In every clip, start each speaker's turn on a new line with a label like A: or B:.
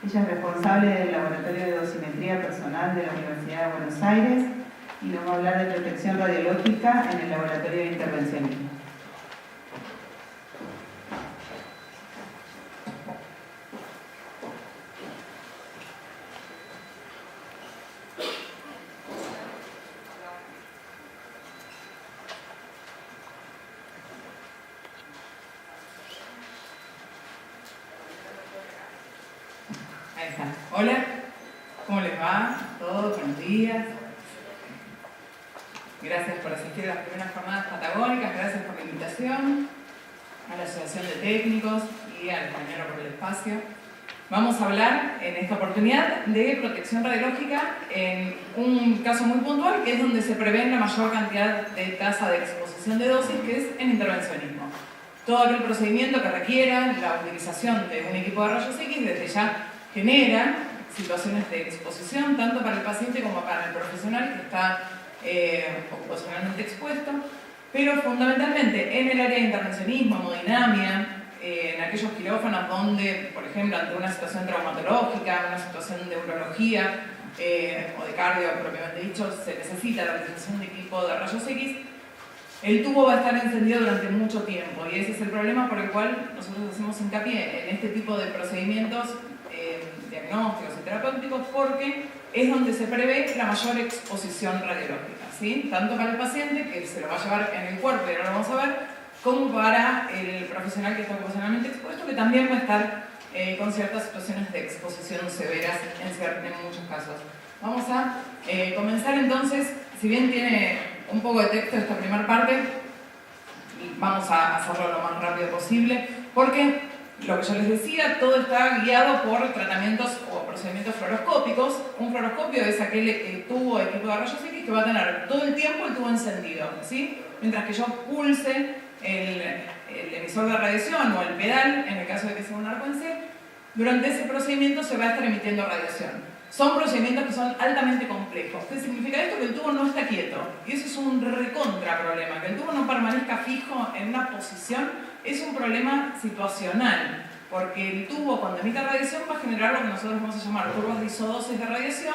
A: Ella es responsable del Laboratorio de Dosimetría Personal de la Universidad de Buenos Aires y nos va a hablar de protección radiológica en el Laboratorio de Intervencionismo.
B: Ahí está. Hola, ¿cómo les va? ¿A todos? Buenos días. Gracias por asistir a las primeras jornadas patagónicas, gracias por la invitación, a la Asociación de Técnicos y al compañero por el espacio. Vamos a hablar en esta oportunidad de protección radiológica en un caso muy puntual, que es donde se prevé la mayor cantidad de tasa de exposición de dosis, que es en intervencionismo. Todo aquel procedimiento que requiera la utilización de un equipo de rayos X desde ya genera situaciones de exposición tanto para el paciente como para el profesional que está ocupacionalmente expuesto, pero fundamentalmente en el área de intervencionismo, hemodinamia, en aquellos quirófanos donde, por ejemplo, ante una situación traumatológica, una situación de urología o de cardio propiamente dicho, se necesita la utilización de equipo de rayos X, el tubo va a estar encendido durante mucho tiempo y ese es el problema por el cual nosotros hacemos hincapié en este tipo de procedimientos diagnósticos y terapéuticos, porque es donde se prevé la mayor exposición radiológica, ¿sí? Tanto para el paciente, que se lo va a llevar en el cuerpo y ahora lo vamos a ver, como para el profesional que está ocupacionalmente expuesto, que también va a estar con ciertas situaciones de exposición severas en muchos casos. Vamos a comenzar entonces, si bien tiene un poco de texto esta primera parte, vamos a hacerlo lo más rápido posible, porque lo que yo les decía, todo está guiado por tratamientos o procedimientos fluoroscópicos. Un fluoroscopio es aquel tubo, equipo de rayos X que va a tener todo el tiempo el tubo encendido, ¿sí? Mientras que yo pulse el emisor de radiación o el pedal, en el caso de que sea un arco en C, durante ese procedimiento se va a estar emitiendo radiación. Son procedimientos que son altamente complejos. ¿Qué significa esto? Que el tubo no está quieto. Y eso es un recontra problema. Que el tubo no permanezca fijo en una posición es un problema situacional. Porque el tubo, cuando emite radiación, va a generar lo que nosotros vamos a llamar curvas de isodosis de radiación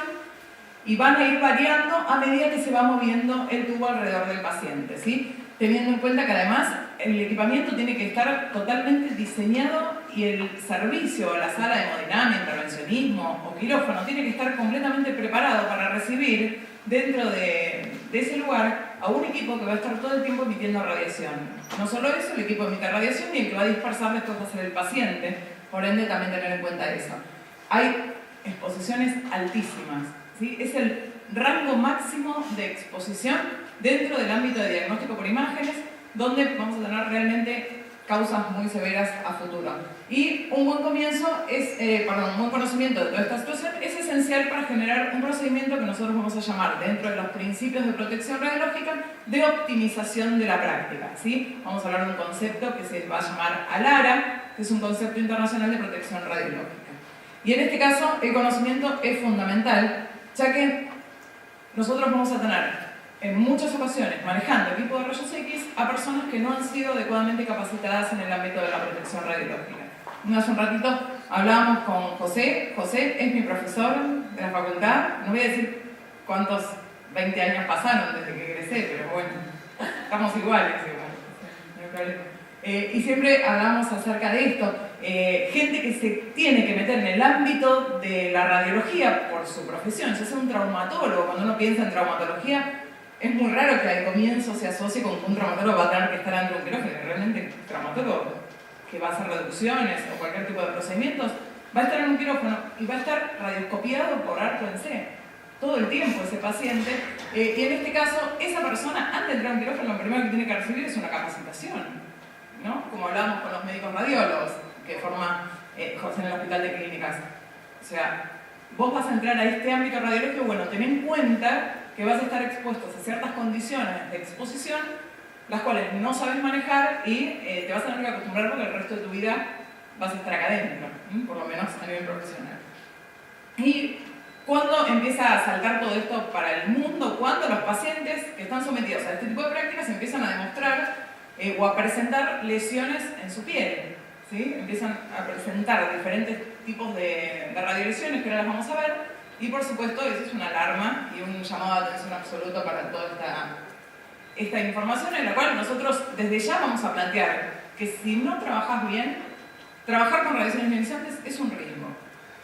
B: y van a ir variando a medida que se va moviendo el tubo alrededor del paciente, ¿sí? Teniendo en cuenta que además el equipamiento tiene que estar totalmente diseñado y el servicio, la sala de hemodinamia, intervencionismo o quirófano tiene que estar completamente preparado para recibir dentro de ese lugar a un equipo que va a estar todo el tiempo emitiendo radiación. No solo eso, el equipo emite radiación y el que va a dispersar después va a ser el paciente, por ende también tener en cuenta eso. Hay exposiciones altísimas, ¿sí? Es el rango máximo de exposición dentro del ámbito de diagnóstico por imágenes, donde vamos a tener realmente causas muy severas a futuro. Y un buen comienzo un buen conocimiento de toda esta situación es esencial para generar un procedimiento que nosotros vamos a llamar, dentro de los principios de protección radiológica, de optimización de la práctica, ¿sí? Vamos a hablar de un concepto que se va a llamar ALARA, que es un concepto internacional de protección radiológica. Y en este caso, el conocimiento es fundamental, ya que nosotros vamos a tener en muchas ocasiones, manejando equipo de rayos X a personas que no han sido adecuadamente capacitadas en el ámbito de la protección radiológica. Hace un ratito hablábamos con José. José es mi profesor de la facultad. No voy a decir cuántos 20 años pasaron desde que egresé, pero bueno, estamos iguales, no hay problema. Y siempre hablamos acerca de esto. Gente que se tiene que meter en el ámbito de la radiología por su profesión. Si es un traumatólogo, cuando uno piensa en traumatología, es muy raro que al comienzo se asocie con que un traumatólogo va a tener que estar dentro de un quirófano. Realmente el traumatólogo que va a hacer reducciones o cualquier tipo de procedimientos va a estar en un quirófano y va a estar radioscopiado por arco en C todo el tiempo ese paciente. Y en este caso, esa persona, antes de entrar a un quirófano, lo primero que tiene que recibir es una capacitación, ¿no? Como hablábamos con los médicos radiólogos que forma José en el Hospital de Clínicas. O sea, vos vas a entrar a este ámbito radiológico, bueno, ten en cuenta que vas a estar expuesto a ciertas condiciones de exposición, las cuales no sabes manejar y te vas a tener que acostumbrar porque el resto de tu vida vas a estar acá adentro, por lo menos a nivel profesional. Y cuando empieza a saltar todo esto para el mundo, cuando los pacientes que están sometidos a este tipo de prácticas empiezan a demostrar o a presentar lesiones en su piel, ¿sí? Empiezan a presentar diferentes tipos de radiolesiones que ahora las vamos a ver, y por supuesto eso es una alarma y un llamado de atención absoluto para toda esta información, en la cual nosotros desde ya vamos a plantear que si no trabajas bien, trabajar con radiaciones ionizantes es un riesgo,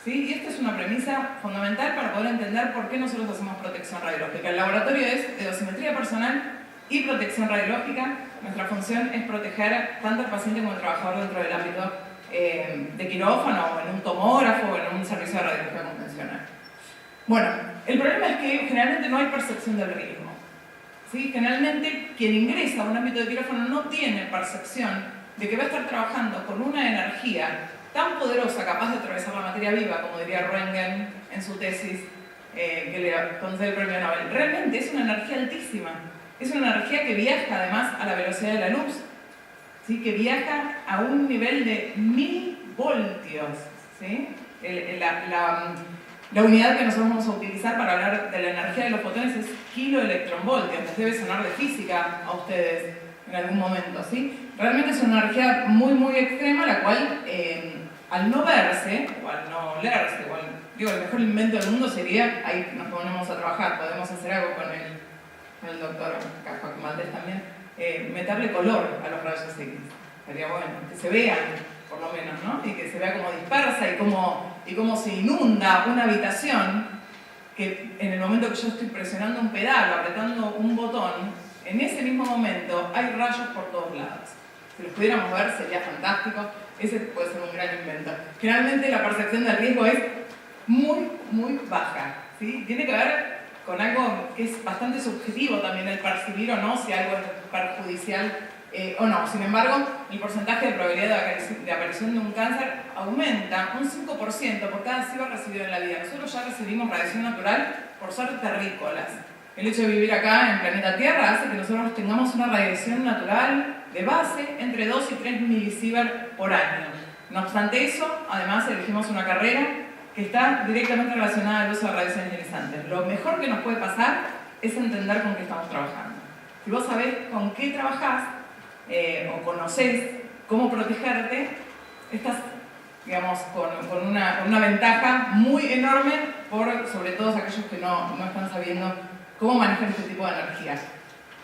B: ¿sí? Y esta es una premisa fundamental para poder entender por qué nosotros hacemos protección radiológica. El laboratorio es de dosimetría personal y protección radiológica. Nuestra función es proteger tanto al paciente como al trabajador dentro del ámbito de quirófano, o en un tomógrafo, o en un servicio de radiología convencional. Bueno, el problema es que generalmente no hay percepción del riesgo, ¿sí? Generalmente quien ingresa a un ámbito de quirófano no tiene percepción de que va a estar trabajando con una energía tan poderosa, capaz de atravesar la materia viva, como diría Röntgen en su tesis, que le concede el premio Nobel. Realmente es una energía altísima. Es una energía que viaja además a la velocidad de la luz, ¿sí? Que viaja a un nivel de 1000 voltios. ¿Sí? La unidad que nosotros vamos a utilizar para hablar de la energía de los fotones es kiloelectronvoltios. Les debe sonar de física a ustedes en algún momento, ¿sí? Realmente es una energía muy, muy extrema, la cual al no verse, o al no leerse, digo, el mejor invento del mundo sería, ahí nos ponemos a trabajar, podemos hacer algo con el doctor Maltés también, meterle color a los rayos X. Sería bueno, que se vean, por lo menos, ¿no? Y que se vea como dispersa y cómo se inunda una habitación, que en el momento que yo estoy presionando un pedal o apretando un botón, en ese mismo momento hay rayos por todos lados. Si los pudiéramos ver sería fantástico, ese puede ser un gran invento. Generalmente la percepción del riesgo es muy, muy baja, ¿sí? Tiene que ver con algo que es bastante subjetivo también, el percibir o no si algo es perjudicial o no. Sin embargo, el porcentaje de probabilidad de aparición de un cáncer aumenta un 5% por cada SIVA recibido en la vida. Nosotros ya recibimos radiación natural por ser terrícolas. El hecho de vivir acá en planeta Tierra hace que nosotros tengamos una radiación natural de base entre 2 y 3 milisievert por año. No obstante eso, además elegimos una carrera que está directamente relacionada al uso de radiaciones ionizantes. Lo mejor que nos puede pasar es entender con qué estamos trabajando. Si vos sabés con qué trabajás o conocés cómo protegerte, estás, digamos, con una ventaja muy enorme sobre todos aquellos que no están sabiendo cómo manejar este tipo de energías.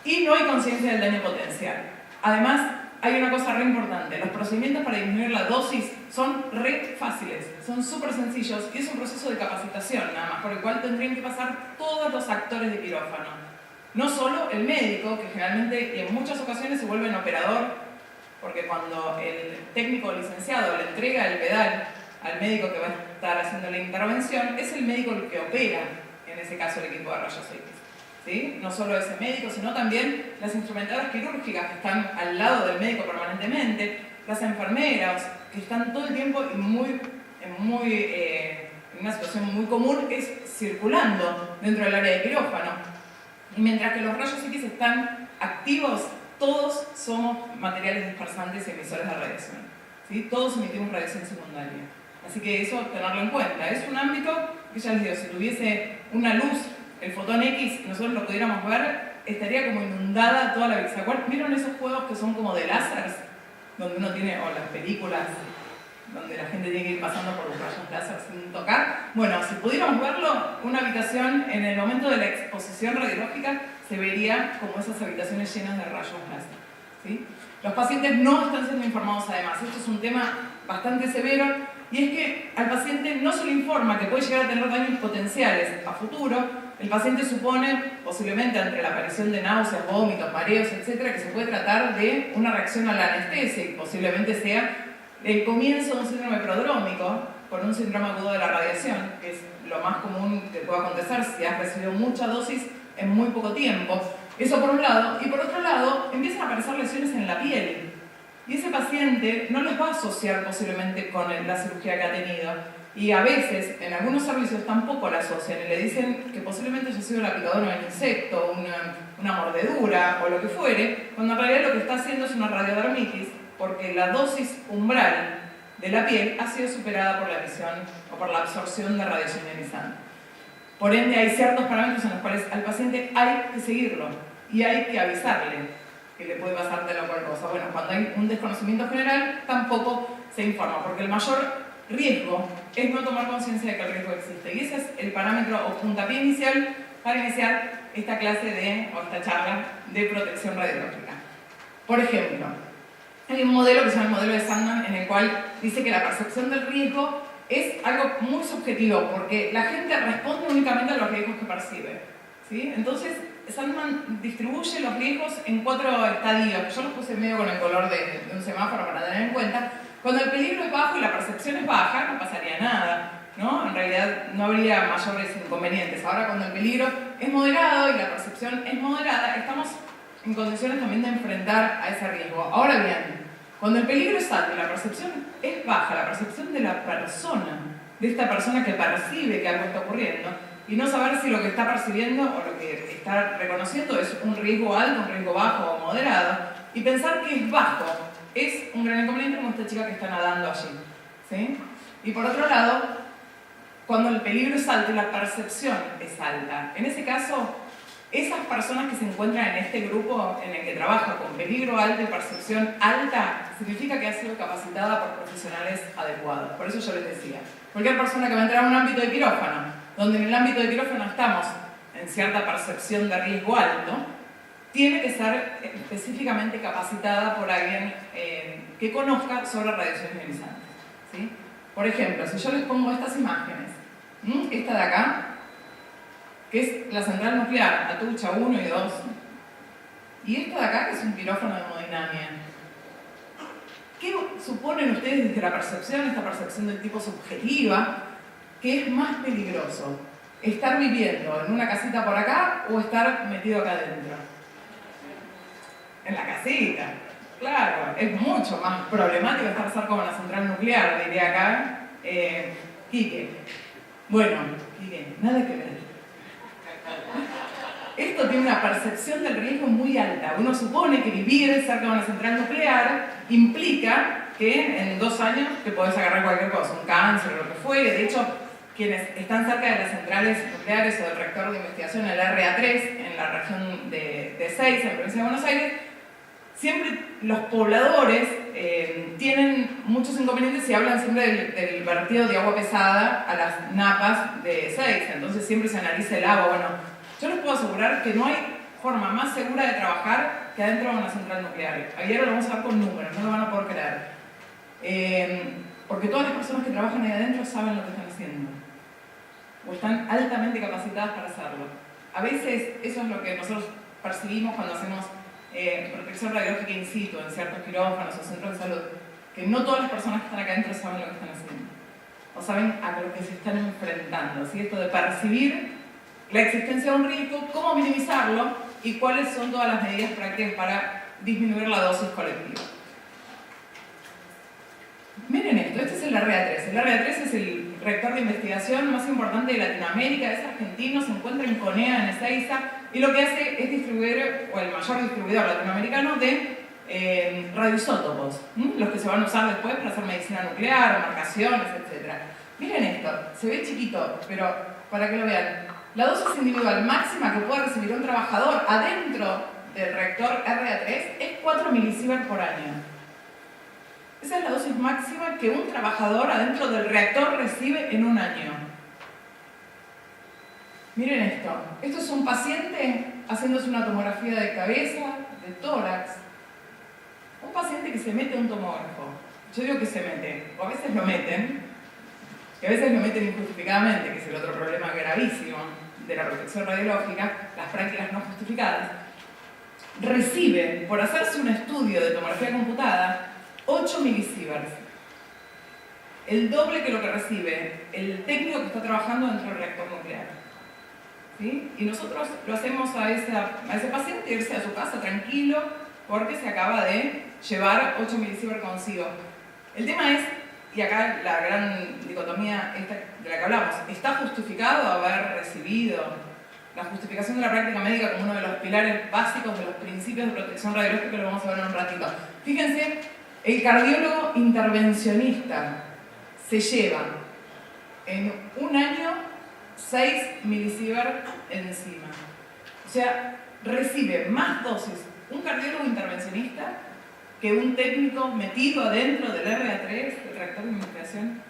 B: Y no hay conciencia del daño potencial. Además, hay una cosa re importante. Los procedimientos para disminuir la dosis son re fáciles, son súper sencillos y es un proceso de capacitación nada más, por el cual tendrían que pasar todos los actores de quirófano. No solo el médico, que generalmente y en muchas ocasiones se vuelve un operador, porque cuando el técnico licenciado le entrega el pedal al médico que va a estar haciendo la intervención, es el médico el que opera, en ese caso, el equipo de rayos X. ¿Sí? No solo ese médico, sino también las instrumentadoras quirúrgicas que están al lado del médico permanentemente, las enfermeras que están todo el tiempo y en una situación muy común es circulando dentro del área de quirófano. Y mientras que los rayos X están activos, todos somos materiales dispersantes y emisores de radiación, ¿sí? Todos emitimos radiación secundaria. Así que eso tenerlo en cuenta. Es un ámbito que ya les digo, si tuviese una luz, el fotón X, y nosotros lo pudiéramos ver, estaría como inundada toda la vista. ¿Vieron esos juegos que son como de láseres? Donde uno tiene, o las películas, donde la gente tiene que ir pasando por los rayos láser sin tocar. Bueno, si pudiéramos verlo, una habitación en el momento de la exposición radiológica se vería como esas habitaciones llenas de rayos láser, ¿sí? Los pacientes no están siendo informados además. Esto es un tema bastante severo y es que al paciente no se le informa que puede llegar a tener daños potenciales a futuro. El paciente supone, posiblemente ante la aparición de náuseas, vómitos, mareos, etc., que se puede tratar de una reacción a la anestesia y posiblemente sea el comienzo de un síndrome prodrómico con un síndrome agudo de la radiación, que es lo más común que puede acontecer si has recibido mucha dosis en muy poco tiempo. Eso por un lado. Y por otro lado, empiezan a aparecer lesiones en la piel. Y ese paciente no les va a asociar posiblemente con la cirugía que ha tenido. Y a veces, en algunos servicios tampoco la asocian y le dicen que posiblemente haya sido la picadura de un insecto, una mordedura o lo que fuere, cuando en realidad lo que está haciendo es una radiodermitis, porque la dosis umbral de la piel ha sido superada por la emisión o por la absorción de radiación ionizante. Por ende, hay ciertos parámetros en los cuales al paciente hay que seguirlo y hay que avisarle que le puede pasar tal o cual cosa. Bueno, cuando hay un desconocimiento general, tampoco se informa, porque el mayor riesgo es no tomar conciencia de que el riesgo existe. Y ese es el parámetro o puntapié inicial para iniciar esta clase o esta charla de protección radiológica. Por ejemplo, hay un modelo que se llama el modelo de Sandman, en el cual dice que la percepción del riesgo es algo muy subjetivo, porque la gente responde únicamente a los riesgos que percibe, ¿sí? Entonces, Sandman distribuye los riesgos en 4 estadios. Yo los puse medio con el color de un semáforo para tener en cuenta. Cuando el peligro es bajo y la percepción es baja, no pasaría nada, ¿no? En realidad no habría mayores inconvenientes. Ahora, cuando el peligro es moderado y la percepción es moderada, estamos en condiciones también de enfrentar a ese riesgo. Ahora bien, cuando el peligro es alto y la percepción es baja, la percepción de la persona, de esta persona que percibe que algo está ocurriendo, y no saber si lo que está percibiendo o lo que está reconociendo es un riesgo alto, un riesgo bajo o moderado, y pensar que es bajo es un gran inconveniente, como esta chica que está nadando allí, ¿sí? Y por otro lado, cuando el peligro es alto y la percepción es alta, en ese caso, esas personas que se encuentran en este grupo en el que trabaja con peligro alto y percepción alta, significa que ha sido capacitada por profesionales adecuados. Por eso yo les decía, cualquier persona que va a entrar a un ámbito de quirófano, donde en el ámbito de quirófano estamos en cierta percepción de riesgo alto, tiene que ser específicamente capacitada por alguien que conozca sobre radiaciones ionizantes, ¿sí? Por ejemplo, si yo les pongo estas imágenes, esta de acá, que es la central nuclear, Atucha 1 y 2, y esto de acá, que es un quirófano de hemodinamia. ¿Qué suponen ustedes desde la percepción, esta percepción del tipo subjetiva, que es más peligroso? ¿Estar viviendo en una casita por acá o estar metido acá adentro? En la casita, claro, es mucho más problemático estar cerca de una central nuclear, diría acá Quique. Bueno, Quique, nada que ver. Esto tiene una percepción del riesgo muy alta. Uno supone que vivir cerca de una central nuclear implica que en 2 años te podés agarrar cualquier cosa, un cáncer o lo que fuere. De hecho, quienes están cerca de las centrales nucleares o del reactor de investigación, el RA3, en la región de Ezeiza, en la provincia de Buenos Aires, siempre los pobladores tienen muchos inconvenientes y hablan siempre del vertido de agua pesada a las napas de Ezeiza. Entonces siempre se analiza el agua. Bueno, yo les puedo asegurar que no hay forma más segura de trabajar que adentro de una central nuclear. Ayer lo vamos a ver con números, no lo van a poder creer. Porque todas las personas que trabajan ahí adentro saben lo que están haciendo. O están altamente capacitadas para hacerlo. A veces eso es lo que nosotros percibimos cuando hacemos protección radiológica in situ en ciertos quirófanos o centros de salud, que no todas las personas que están acá adentro saben lo que están haciendo. O saben a lo que se están enfrentando. ¿Sí? Esto de percibir la existencia de un riesgo, cómo minimizarlo y cuáles son todas las medidas prácticas para disminuir la dosis colectiva. Miren esto, este es el RA3. El RA3 es el reactor de investigación más importante de Latinoamérica, es argentino, se encuentra en CONEA, en Ezeiza, y lo que hace es distribuir, o el mayor distribuidor latinoamericano de radioisótopos, los que se van a usar después para hacer medicina nuclear, marcaciones, etc. Miren esto, se ve chiquito, pero para que lo vean. La dosis individual máxima que puede recibir un trabajador adentro del reactor RA3 es 4 milisievert por año. Esa es la dosis máxima que un trabajador adentro del reactor recibe en un año. Miren esto. Esto es un paciente haciéndose una tomografía de cabeza, de tórax. Un paciente que se mete a un tomógrafo. Yo digo que se mete, o a veces lo meten, y a veces lo meten injustificadamente, que es el otro problema gravísimo de la protección radiológica, las prácticas no justificadas. Recibe, por hacerse un estudio de tomografía computada, 8 milisieverts. El doble que lo que recibe el técnico que está trabajando dentro del reactor nuclear. ¿Sí? Y nosotros lo hacemos a ese paciente irse a su casa tranquilo porque se acaba de llevar 8 milisieverts consigo. El tema es, y acá la gran dicotomía esta de la que hablamos, ¿está justificado haber recibido la justificación de la práctica médica como uno de los pilares básicos de los principios de protección radiológica, que lo vamos a ver en un ratito? Fíjense, el cardiólogo intervencionista se lleva en un año 6 milisieverts encima. O sea, recibe más dosis un cardiólogo intervencionista que un técnico metido adentro del RA3, del reactor de investigación.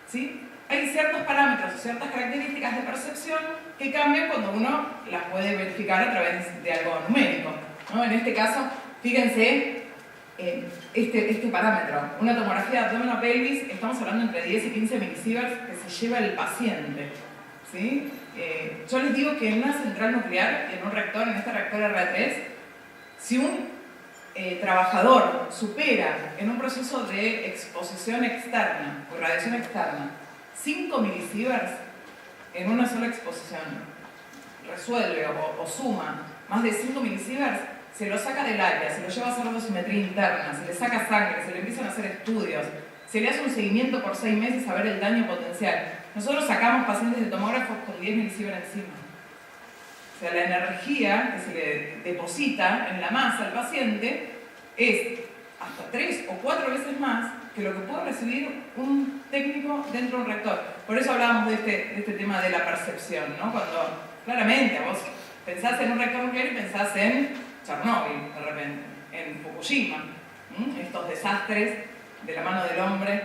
B: ¿Sí? Hay ciertos parámetros o ciertas características de percepción que cambian cuando uno las puede verificar a través de algo numérico, ¿no? En este caso, fíjense este parámetro. Una tomografía de abdomen o pelvis, estamos hablando entre 10 y 15 milisieverts que se lleva el paciente. ¿Sí? Yo les digo que en una central nuclear, en un reactor, en este reactor RA3, si un trabajador supera en un proceso de exposición externa o radiación externa 5 milisieverts en una sola exposición, resuelve o suma más de 5 milisieverts, se lo saca del área, se lo lleva a hacer dosimetría interna, se le saca sangre, se le empiezan a hacer estudios, se le hace un seguimiento por 6 meses a ver el daño potencial. Nosotros sacamos pacientes de tomógrafos con 10 milisieverts encima. O sea, la energía que se le deposita en la masa al paciente es hasta 3 o 4 veces más que lo que puede recibir un técnico dentro de un reactor. Por eso hablábamos de este tema de la percepción, ¿no? Cuando claramente vos pensás en un reactor nuclear y pensás en Chernóbil, de repente, en Fukushima, estos desastres de la mano del hombre,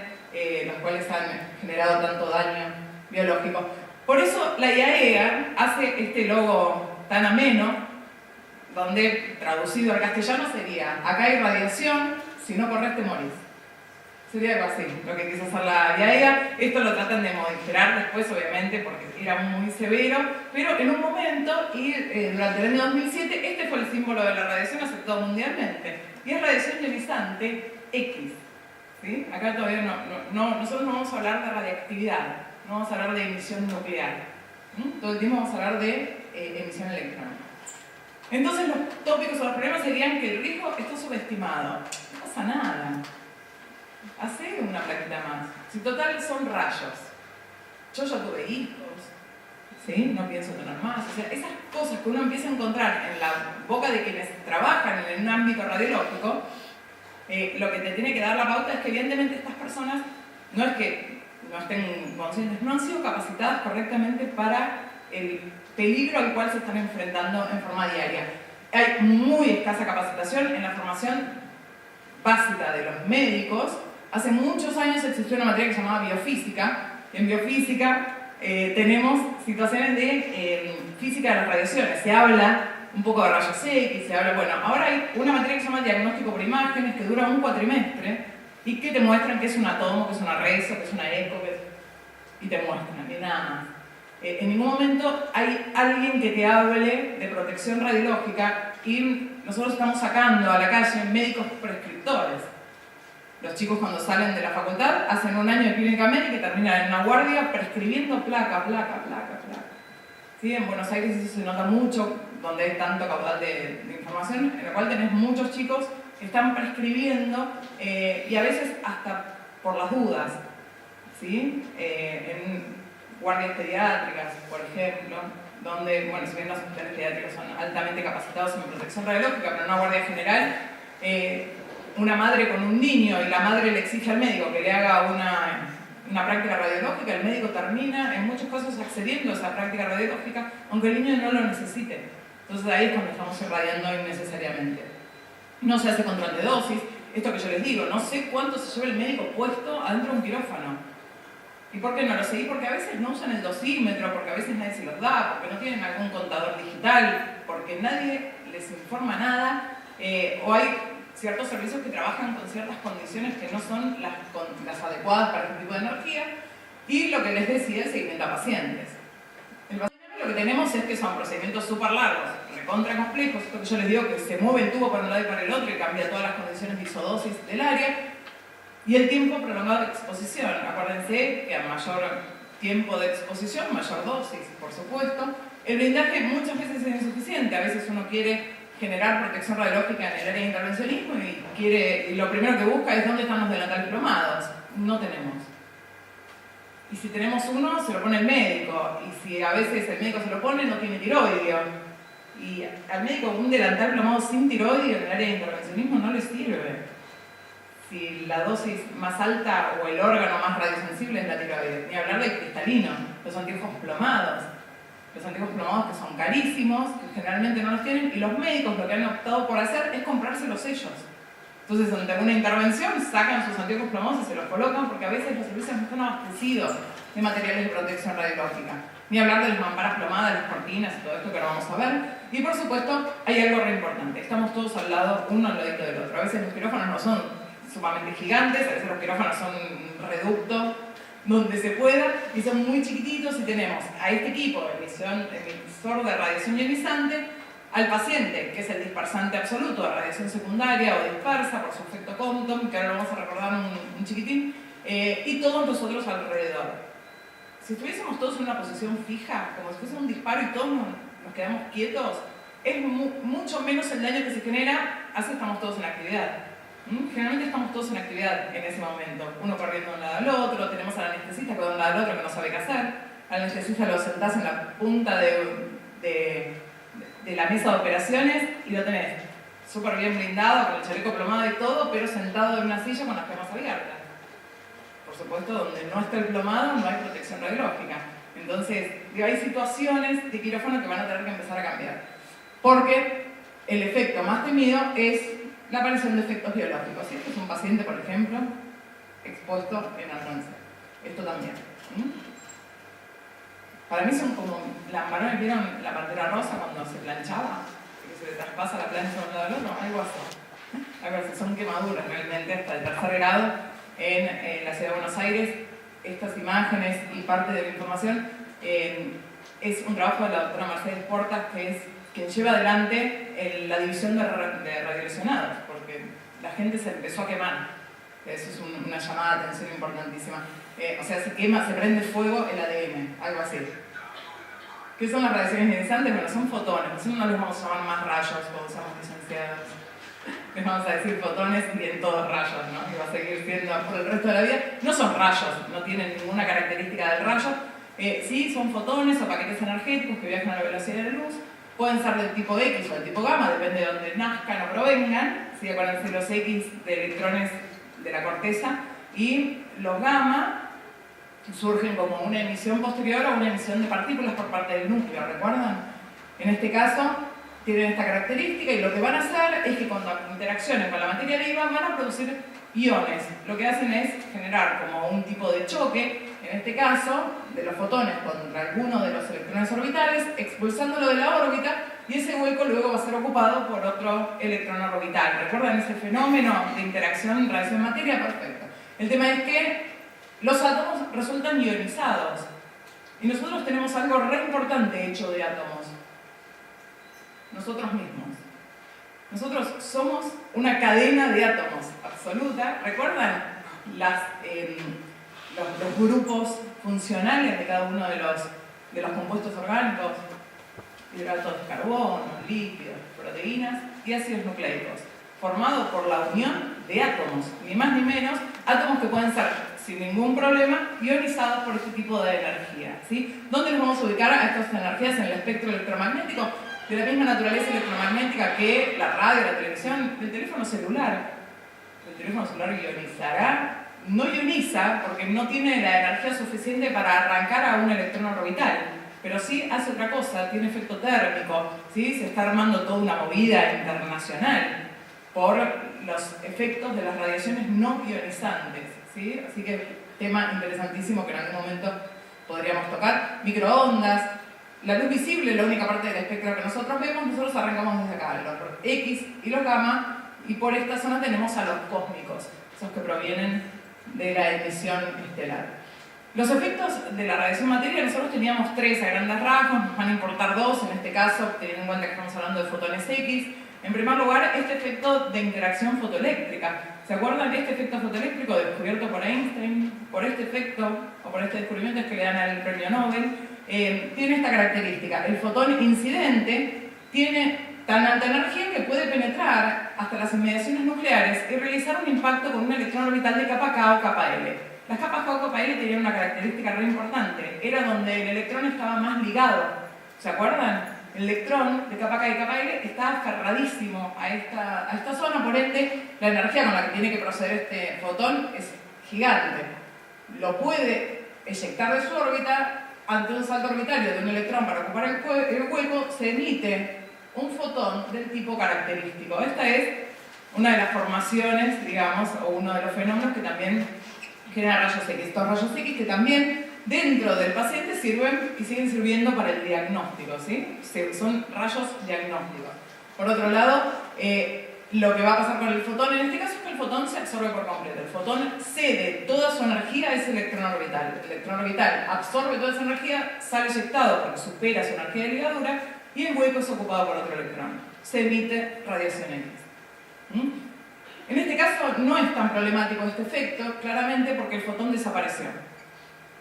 B: los cuales han generado tanto daño biológico. Por eso la IAEA hace este logo tan ameno, donde traducido al castellano sería: acá hay radiación, si no corres te morís. Sería algo así, lo que quiso hacer la IAEA. Esto lo tratan de modificar después, obviamente, porque era muy severo, pero en un momento, y durante el año 2007, este fue el símbolo de la radiación aceptado mundialmente, y es radiación ionizante X. ¿Sí? Acá todavía nosotros no vamos a hablar de radiactividad, no vamos a hablar de emisión nuclear. Todo el tiempo vamos a hablar de emisión electrónica. Entonces los tópicos o los problemas serían que el riesgo está subestimado. No pasa nada. Hace una plaquita más. Si total son rayos. Yo ya tuve hijos, ¿sí? No pienso tener más. O sea, esas cosas que uno empieza a encontrar en la boca de quienes trabajan en un ámbito radiológico, lo que te tiene que dar la pauta es que evidentemente estas personas no es que no estén conscientes, no han sido capacitadas correctamente para el peligro al cual se están enfrentando en forma diaria. Hay muy escasa capacitación en la formación básica de los médicos. Hace muchos años existió una materia que se llamaba biofísica. En biofísica tenemos situaciones de física de las radiaciones. Se habla un poco de rayos X, se habla, bueno, ahora hay una materia que se llama diagnóstico por imágenes que dura un cuatrimestre y que te muestran qué es un átomo, qué es una reso, qué es una eco, y te muestran, y nada más. En ningún momento hay alguien que te hable de protección radiológica y nosotros estamos sacando a la calle médicos prescriptores. Los chicos cuando salen de la facultad hacen un año de clínica médica y terminan en una guardia prescribiendo placa. ¿Sí? En Buenos Aires eso se nota mucho, donde hay tanto caudal de información, en la cual tenés muchos chicos que están prescribiendo y a veces hasta por las dudas. ¿Sí? En guardias pediátricas, por ejemplo, donde, bueno, si bien los hospitales pediátricos son altamente capacitados en protección radiológica, pero en una guardia general, una madre con un niño y la madre le exige al médico que le haga una práctica radiológica, el médico termina en muchos casos accediendo a esa práctica radiológica, aunque el niño no lo necesite. Entonces ahí es cuando estamos irradiando innecesariamente. No se hace control de dosis, esto que yo les digo, no sé cuánto se lleva el médico puesto adentro de un quirófano. ¿Y por qué no lo sé? Porque a veces no usan el dosímetro, porque a veces nadie se los da, porque no tienen algún contador digital, porque nadie les informa nada, o hay ciertos servicios que trabajan con ciertas condiciones que no son las adecuadas para este tipo de energía, y lo que les decía es seguimiento a pacientes. El paciente lo que tenemos es que son procedimientos súper largos, recontra complejos, esto que yo les digo que se mueve el tubo para un lado y para el otro y cambia todas las condiciones de isodosis del área, y el tiempo prolongado de exposición. Acuérdense que a mayor tiempo de exposición, mayor dosis, por supuesto. El blindaje muchas veces es insuficiente, a veces uno quiere generar protección radiológica en el área de intervencionismo y lo primero que busca es dónde están los delantales plomados. No tenemos. Y si tenemos uno, se lo pone el médico. Y si a veces el médico se lo pone, no tiene tiroideo. Y al médico un delantal plomado sin tiroideo en el área de intervencionismo no le sirve. Si la dosis más alta o el órgano más radiosensible es la tiroides. Ni hablar del cristalino, los anteojos plomados. Los anteojos plomados que son carísimos, que generalmente no los tienen, y los médicos lo que han optado por hacer es comprárselos ellos. Entonces, ante una intervención, sacan sus anteojos plomosos y se los colocan, porque a veces los servicios no están abastecidos de materiales de protección radiológica. Ni hablar de las mamparas plomadas, las cortinas y todo esto que ahora vamos a ver. Y por supuesto, hay algo re importante. Estamos todos al lado, uno al ladito del otro. A veces los quirófanos no son sumamente gigantes, a veces los quirófanos son reductos, donde se pueda, y son muy chiquititos, y tenemos a este equipo, emisor de radiación ionizante, al paciente, que es el dispersante absoluto de radiación secundaria o dispersa por su efecto Compton, que ahora lo vamos a recordar un chiquitín, y todos nosotros alrededor. Si estuviésemos todos en una posición fija, como si fuese un disparo y todos nos quedamos quietos, es mucho menos el daño que se genera, así estamos todos en actividad. Generalmente estamos todos en actividad en ese momento, uno corriendo de un lado al otro, tenemos al anestesista que va de un lado al otro que no sabe qué hacer, al anestesista lo sentás en la punta de la mesa de operaciones y lo tenés súper bien blindado, con el chaleco plomado y todo, pero sentado en una silla con las piernas abiertas. Por supuesto, donde no está el plomado no hay protección radiológica. Entonces, hay situaciones de quirófano que van a tener que empezar a cambiar. Porque el efecto más temido es la aparición de efectos biológicos. Este es un paciente, por ejemplo, expuesto en el cáncer. Esto también. Para mí son como las varones, ¿vieron la pantera rosa cuando se planchaba? Que se le traspasa la plancha de un lado al otro, algo así. Algo así, son quemaduras realmente hasta el tercer grado en la ciudad de Buenos Aires. Estas imágenes y parte de la información es un trabajo de la doctora Mercedes Portas, que es quien lleva adelante la división de radiolesionados, porque la gente se empezó a quemar. Eso es una llamada de atención importantísima. O sea, se quema, se prende fuego el ADN, algo así. ¿Qué son las radiaciones ionizantes? Bueno, son fotones. Nosotros no les vamos a llamar más rayos cuando somos licenciados. Les vamos a decir fotones y en todos rayos, ¿no? Y va a seguir siendo por el resto de la vida. No son rayos, no tienen ninguna característica del rayo. Sí, son fotones o paquetes energéticos que viajan a la velocidad de la luz. Pueden ser del tipo X o del tipo gamma, depende de dónde nazcan o provengan. ¿Sí? Acuérdense los X de electrones de la corteza, y los gamma surgen como una emisión posterior a una emisión de partículas por parte del núcleo, ¿recuerdan? En este caso tienen esta característica, y lo que van a hacer es que cuando interaccionen con la materia viva van a producir iones. Lo que hacen es generar como un tipo de choque, en este caso de los fotones contra alguno de los electrones orbitales, expulsándolo de la órbita, y ese hueco luego va a ser ocupado por otro electrón orbital. ¿Recuerdan ese fenómeno de interacción radiación-materia? Perfecto. El tema es que los átomos resultan ionizados, y nosotros tenemos algo re importante hecho de átomos: nosotros mismos. Nosotros somos una cadena de átomos absoluta. ¿Recuerdan los grupos funcionales de cada uno de los compuestos orgánicos? Hidratos de carbono, lípidos, proteínas y ácidos nucleicos, formados por la unión de átomos, ni más ni menos, átomos que pueden ser, sin ningún problema, ionizados por este tipo de energía, ¿sí? ¿Dónde nos vamos a ubicar a estas energías en el espectro electromagnético? De la misma naturaleza electromagnética que la radio, la televisión, el teléfono celular. El teléfono celular ionizará, no ioniza porque no tiene la energía suficiente para arrancar a un electrón orbital, pero sí hace otra cosa, tiene efecto térmico, ¿sí? Se está armando toda una movida internacional por los efectos de las radiaciones no ionizantes, ¿sí? Así que tema interesantísimo que en algún momento podríamos tocar. Microondas, la luz visible, la única parte del espectro que nosotros vemos, nosotros arrancamos desde acá, los X y los gamma, y por esta zona tenemos a los cósmicos, esos que provienen de la emisión estelar. Los efectos de la radiación materia, nosotros teníamos tres a grandes rasgos, nos van a importar dos en este caso, teniendo en cuenta que estamos hablando de fotones X. En primer lugar, este efecto de interacción fotoeléctrica. ¿Se acuerdan de este efecto fotoeléctrico descubierto por Einstein? Por este efecto, o por este descubrimiento es que le dan el premio Nobel. Tiene esta característica: el fotón incidente tiene tan alta energía que puede penetrar hasta las inmediaciones nucleares y realizar un impacto con un electrón orbital de capa K o capa L. Las capas K o capa L tenían una característica re importante, era donde el electrón estaba más ligado. ¿Se acuerdan? El electrón de capa K y capa L está aferradísimo a esta zona, por ende la energía con la que tiene que proceder este fotón es gigante. Lo puede eyectar de su órbita. Ante un salto orbitario de un electrón para ocupar el hueco, se emite un fotón del tipo característico. Esta es una de las formaciones, digamos, o uno de los fenómenos que también genera rayos X. Estos rayos X que también dentro del paciente sirven y siguen sirviendo para el diagnóstico, ¿sí? Son rayos diagnósticos. Por otro lado, lo que va a pasar con el fotón en este caso es que el fotón se absorbe por completo. El fotón cede toda su energía a ese electrón orbital. El electrón orbital absorbe toda esa energía, sale eyectado porque supera su energía de ligadura y el hueco es ocupado por otro electrón. Se emite radiación X. En este caso no es tan problemático este efecto, claramente porque el fotón desapareció.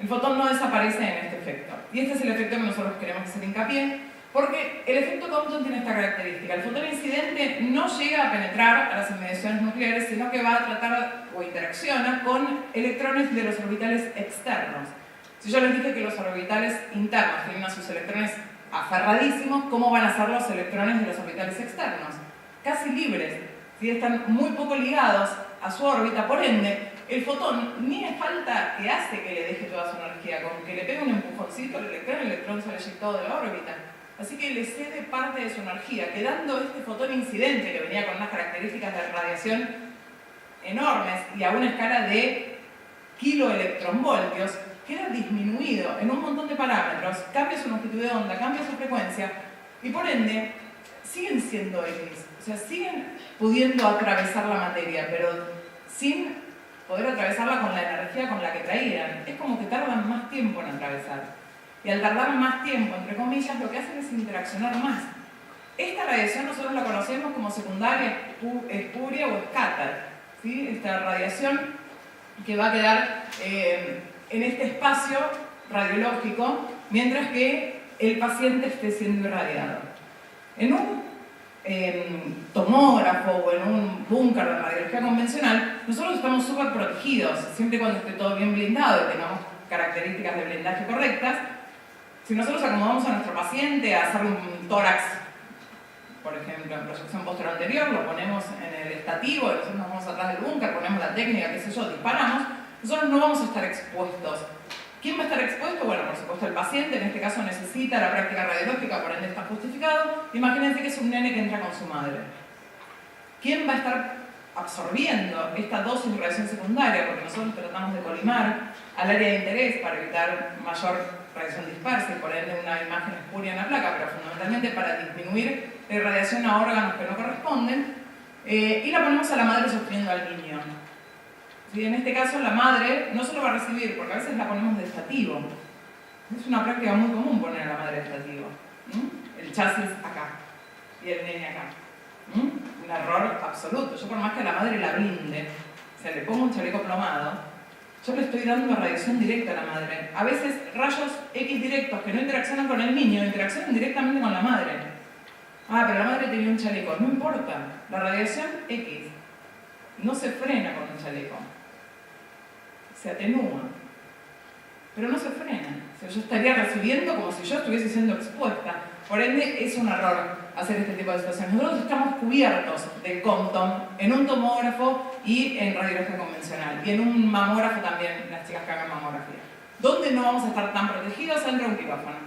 B: El fotón no desaparece en este efecto. Y este es el efecto que nosotros queremos hacer hincapié, porque el efecto Compton tiene esta característica. El fotón incidente no llega a penetrar a las inmediaciones nucleares, sino que va a tratar o interacciona con electrones de los orbitales externos. Si yo les dije que los orbitales internos tienen a sus electrones aferradísimos, ¿cómo van a ser los electrones de los orbitales externos? Casi libres. ¿Sí? Están muy poco ligados a su órbita, por ende, el fotón ni es falta que hace que le deje toda su energía, con que le pegue un empujoncito al electrón, el electrón sale eyectado de la órbita. Así que le cede parte de su energía, quedando este fotón incidente que venía con unas características de radiación enormes y a una escala de kiloelectronvoltios, queda disminuido en un montón de parámetros, cambia su longitud de onda, cambia su frecuencia y por ende siguen siendo X. O sea, siguen pudiendo atravesar la materia, pero sin poder atravesarla con la energía con la que traían. Es como que tardan más tiempo en atravesar. Y al tardar más tiempo, entre comillas, lo que hacen es interaccionar más. Esta radiación nosotros la conocemos como secundaria, espuria o escáter. ¿Sí? Esta radiación que va a quedar en este espacio radiológico mientras que el paciente esté siendo irradiado. En un tomógrafo o en un búnker de radiología convencional, nosotros estamos súper protegidos, siempre cuando esté todo bien blindado y tengamos características de blindaje correctas. Si nosotros acomodamos a nuestro paciente a hacer un tórax, por ejemplo, en proyección posterior anterior, lo ponemos en el estativo, y nosotros nos vamos atrás del búnker, ponemos la técnica, qué sé yo, disparamos, nosotros no vamos a estar expuestos. ¿Quién va a estar expuesto? Bueno, por supuesto el paciente, en este caso necesita la práctica radiológica, por ende está justificado. Imagínense que es un nene que entra con su madre. ¿Quién va a estar absorbiendo esta dosis de radiación secundaria? Porque nosotros tratamos de colimar al área de interés para evitar mayor radiación dispersa y por ende una imagen espuria en la placa, pero fundamentalmente para disminuir la irradiación a órganos que no corresponden, y la ponemos a la madre sosteniendo al niño. ¿Sí? En este caso la madre no solo va a recibir, porque a veces la ponemos de estativo. Es una práctica muy común poner a la madre de estativo. El chasis acá y el nene acá. Un error absoluto. Yo por más que a la madre la blinde, o sea, le pongo un chaleco plomado, yo le estoy dando radiación directa a la madre. A veces rayos X directos que no interaccionan con el niño, interaccionan directamente con la madre. Ah, pero la madre tenía un chaleco. No importa. La radiación X no se frena con un chaleco. Se atenúa. Pero no se frena. O sea, yo estaría recibiendo como si yo estuviese siendo expuesta. Por ende, es un error hacer este tipo de situaciones. Nosotros estamos cubiertos del Compton en un tomógrafo y en radiología convencional. Y en un mamógrafo también, las chicas que hagan mamografía. ¿Dónde no vamos a estar tan protegidos? Dentro de un quirófano.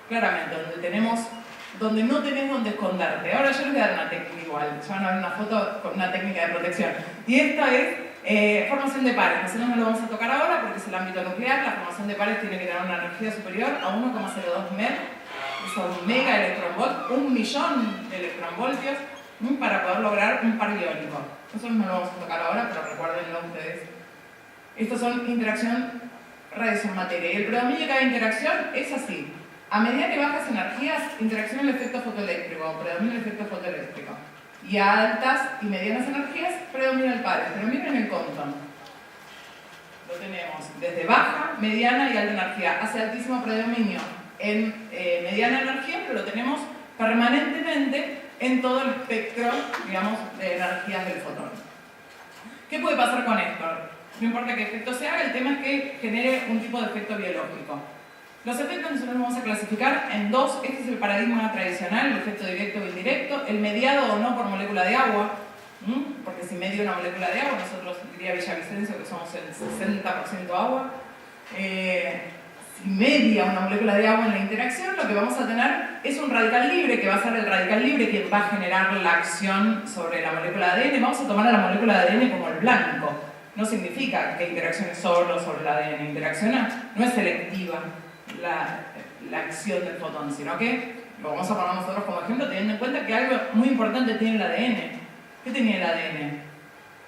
B: Claramente, donde no tenés donde esconderte. Ahora yo les voy a dar una técnica igual. Ya van a ver una foto con una técnica de protección. Y esta es formación de pares. Nosotros no lo vamos a tocar ahora porque es el ámbito nuclear. La formación de pares tiene que tener una energía superior a 1,02 MeV. Es un mega electronvolt, 1.000.000 de electronvoltios para poder lograr un par iónico. Nosotros no lo vamos a tocar ahora, pero recuérdenlo ustedes. Estos son interacción radiación-materia. Y el predominio de cada interacción es así. A medida que bajas energías, interacciona el efecto fotoeléctrico, predomina el efecto fotoeléctrico. Y a altas y medianas energías, predomina el pares. Pero miren el Compton. Lo tenemos desde baja, mediana y alta energía. Hace altísimo predominio en mediana energía, pero lo tenemos permanentemente en todo el espectro, digamos, de energías del fotón. ¿Qué puede pasar con esto? No importa qué efecto se haga, el tema es que genere un tipo de efecto biológico. Los efectos nosotros los vamos a clasificar en dos. Este es el paradigma tradicional, el efecto directo o indirecto, el mediado o no por molécula de agua, porque si medio una molécula de agua, nosotros diría Villavicencio que somos el 60% agua. si media una molécula de agua en la interacción, lo que vamos a tener es un radical libre, que va a ser el radical libre quien va a generar la acción sobre la molécula de ADN. Vamos a tomar a la molécula de ADN como el blanco. No significa que interaccione solo sobre el ADN. Interacciona, no es selectiva la acción del fotón, sino que lo vamos a poner nosotros como ejemplo teniendo en cuenta que algo muy importante tiene el ADN. ¿Qué tenía el ADN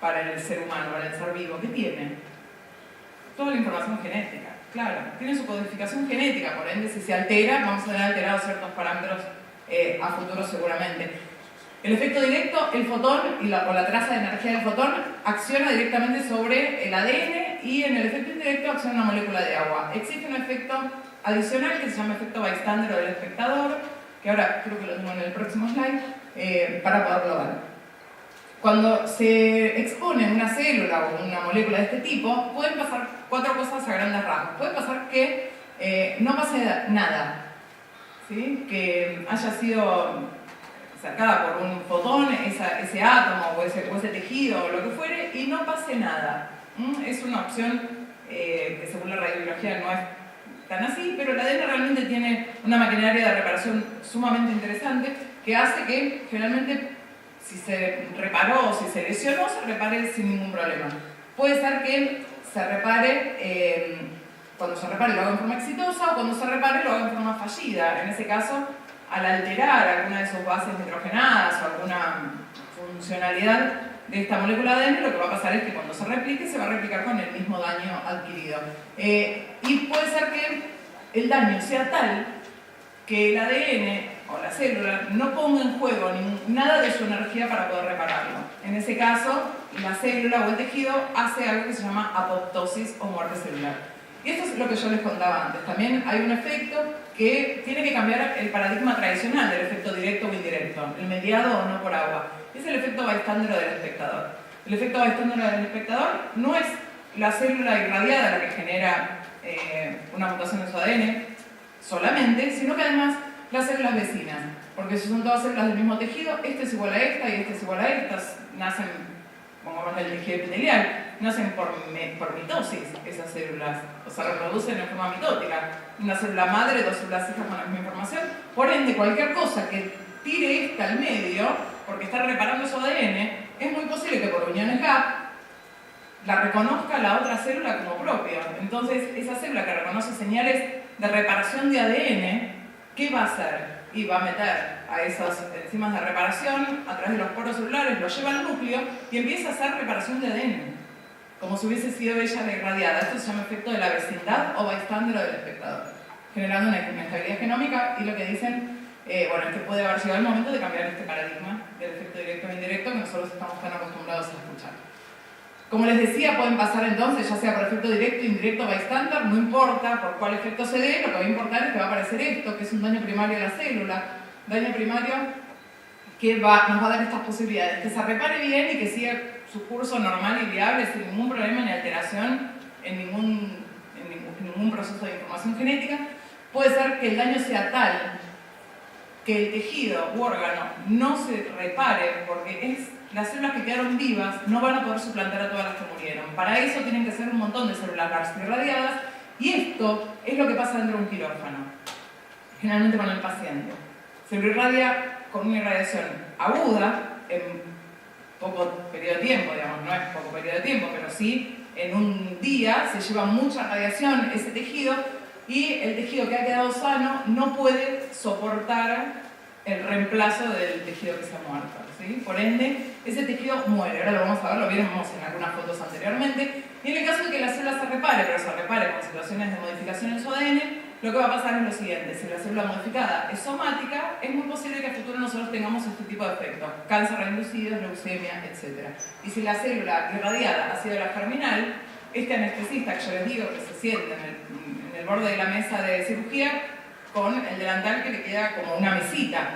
B: para el ser humano, para el ser vivo? ¿Qué tiene? Toda la información genética. Claro, tiene su codificación genética, por ende si se altera, vamos a tener alterados ciertos parámetros a futuro seguramente. El efecto directo, el fotón o la traza de energía del fotón acciona directamente sobre el ADN y en el efecto indirecto acciona una molécula de agua. Existe un efecto adicional que se llama efecto bystander o del espectador, que ahora creo que lo tengo en el próximo slide, para poderlo ver. Cuando se expone una célula o una molécula de este tipo, pueden pasar 4 cosas a grandes rasgos. Puede pasar que no pase nada, ¿sí? Que haya sido sacada por un fotón ese átomo o ese tejido o lo que fuere y no pase nada. Es una opción que según la radiobiología no es tan así, pero el ADN realmente tiene una maquinaria de reparación sumamente interesante que hace que generalmente si se reparó o si se lesionó, se repare sin ningún problema. Puede ser que se repare, cuando se repare lo haga en forma exitosa o cuando se repare lo haga en forma fallida. En ese caso, al alterar alguna de sus bases nitrogenadas o alguna funcionalidad de esta molécula de ADN, lo que va a pasar es que cuando se replique, se va a replicar con el mismo daño adquirido. Y puede ser que el daño sea tal que el ADN o la célula no ponga en juego nada de su energía para poder repararlo. En ese caso, la célula o el tejido hace algo que se llama apoptosis o muerte celular. Y esto es lo que yo les contaba antes. También hay un efecto que tiene que cambiar el paradigma tradicional del efecto directo o indirecto, el mediado o no por agua. Es el efecto bystander del espectador. El efecto bystander del espectador no es la célula irradiada la que genera una mutación en su ADN solamente, sino que además las células vecinas, porque si son todas células del mismo tejido, este es igual a esta y este es igual a estas, nacen, pongamos el tejido epitelial, nacen por mitosis esas células, o se reproducen en forma mitótica, una célula madre, 2 células hijas con la misma información, por ende cualquier cosa que tire esta al medio, porque está reparando su ADN, es muy posible que por uniones gap la reconozca la otra célula como propia. Entonces esa célula que reconoce señales de reparación de ADN, ¿qué va a hacer? Y va a meter a esas enzimas de reparación a través de los poros celulares, lo lleva al núcleo y empieza a hacer reparación de ADN, como si hubiese sido ella la irradiada. Esto se llama efecto de la vecindad o bystander o del espectador, generando una inestabilidad genómica y lo que dicen, bueno, es que puede haber llegado el momento de cambiar este paradigma del efecto directo o indirecto que nosotros estamos tan acostumbrados a escuchar. Como les decía, pueden pasar entonces, ya sea por efecto directo, indirecto, bystander, no importa por cuál efecto se dé, lo que va a importar es que va a aparecer esto, que es un daño primario a la célula, daño primario que nos va a dar estas posibilidades, que se repare bien y que siga su curso normal y viable sin ningún problema ni alteración en ningún proceso de información genética. Puede ser que el daño sea tal que el tejido u órgano no se repare porque las células que quedaron vivas no van a poder suplantar a todas las que murieron. Para eso tienen que ser un montón de células GARS irradiadas y esto es lo que pasa dentro de un quirófano, generalmente con el paciente. Se lo irradia con una irradiación aguda en poco periodo de tiempo, digamos, no es poco periodo de tiempo, pero sí en un día se lleva mucha radiación ese tejido y el tejido que ha quedado sano no puede soportar el reemplazo del tejido que se ha muerto, ¿sí? Por ende, ese tejido muere. Ahora lo vamos a ver, lo vimos en algunas fotos anteriormente. Y en el caso de que la célula se repare, pero se repare con situaciones de modificación en su ADN, lo que va a pasar es lo siguiente: si la célula modificada es somática, es muy posible que a futuro nosotros tengamos este tipo de efectos, cáncer reinducido, leucemia, etc. Y si la célula irradiada ha sido la germinal, este anestesista que yo les digo que se siente en el borde de la mesa de cirugía, con el delantal que le queda como una mesita,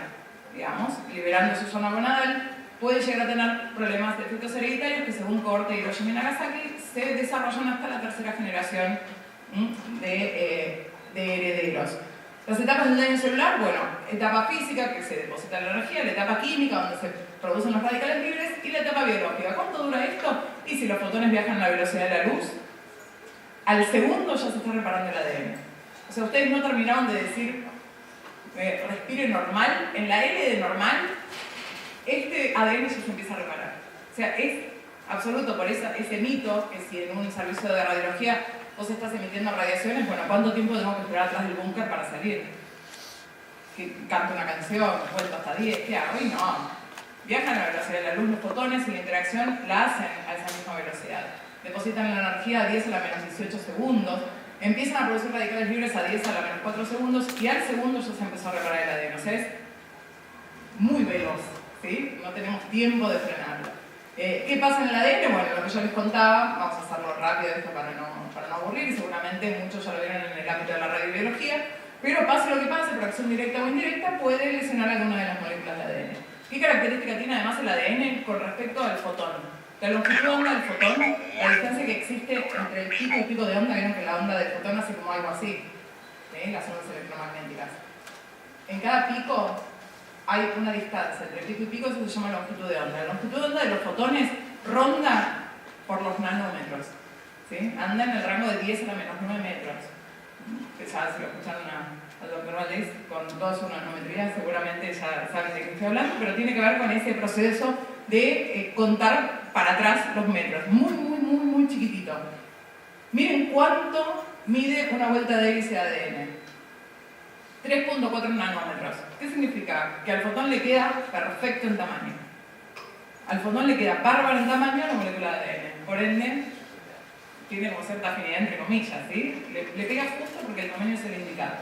B: digamos, liberando su zona gonadal, puede llegar a tener problemas de efectos hereditarios que según Kohorte, Hiroshima y Nagasaki se desarrollan hasta la 3ª generación de herederos. Las etapas del daño celular, bueno, etapa física, que se deposita la energía, la etapa química, donde se producen los radicales libres, y la etapa biológica. ¿Cuánto dura esto? Y si los fotones viajan a la velocidad de la luz, al segundo ya se está reparando el ADN. O O sea, ustedes no terminaron de decir respire normal. En la L de normal, este ADN ya se empieza a reparar. O sea, es absoluto por ese mito que si en un servicio de radiología vos estás emitiendo radiaciones, bueno, ¿cuánto tiempo tengo que esperar atrás del búnker para salir? Que canto una canción, cuento hasta 10, ¿qué hago? Y no. Viajan a la velocidad de la luz, los fotones y la interacción la hacen a esa misma velocidad. Depositan la energía a 10 a la menos 18 segundos, empiezan a producir radicales libres a 10 a la menos 4 segundos y al segundo ya se empezó a reparar el ADN. O sea, es muy veloz, ¿sí? No tenemos tiempo de frenarlo. ¿Qué pasa en el ADN? Bueno, lo que yo les contaba, vamos a hacerlo rápido esto para no aburrir, y seguramente muchos ya lo vieron en el ámbito de la radiobiología, pero pase lo que pase, por acción directa o indirecta, puede lesionar alguna de las moléculas de ADN. ¿Qué característica tiene además el ADN con respecto al fotón? La longitud de onda del fotón, la distancia que existe entre el pico y el pico de onda, vieron que la onda del fotón hace como algo así, ¿sí? Las ondas electromagnéticas. En cada pico hay una distancia entre pico y pico, eso se llama longitud de onda. La longitud de onda de los fotones ronda por los nanómetros, ¿sí? Anda en el rango de 10 a la menos 9 metros. Que ya si lo escucharon al doctor Valdés con toda su nanometría, seguramente ya saben de qué estoy hablando, pero tiene que ver con ese proceso de contar para atrás los metros. Muy chiquitito. Miren cuánto mide una vuelta de hélice de ADN. 3.4 nanómetros. ¿Qué significa? Que al fotón le queda perfecto en tamaño. Al fotón le queda bárbaro en tamaño la molécula de ADN. Por ende, tiene como cierta afinidad entre comillas, ¿sí? Le pega justo porque el tamaño es el indicado.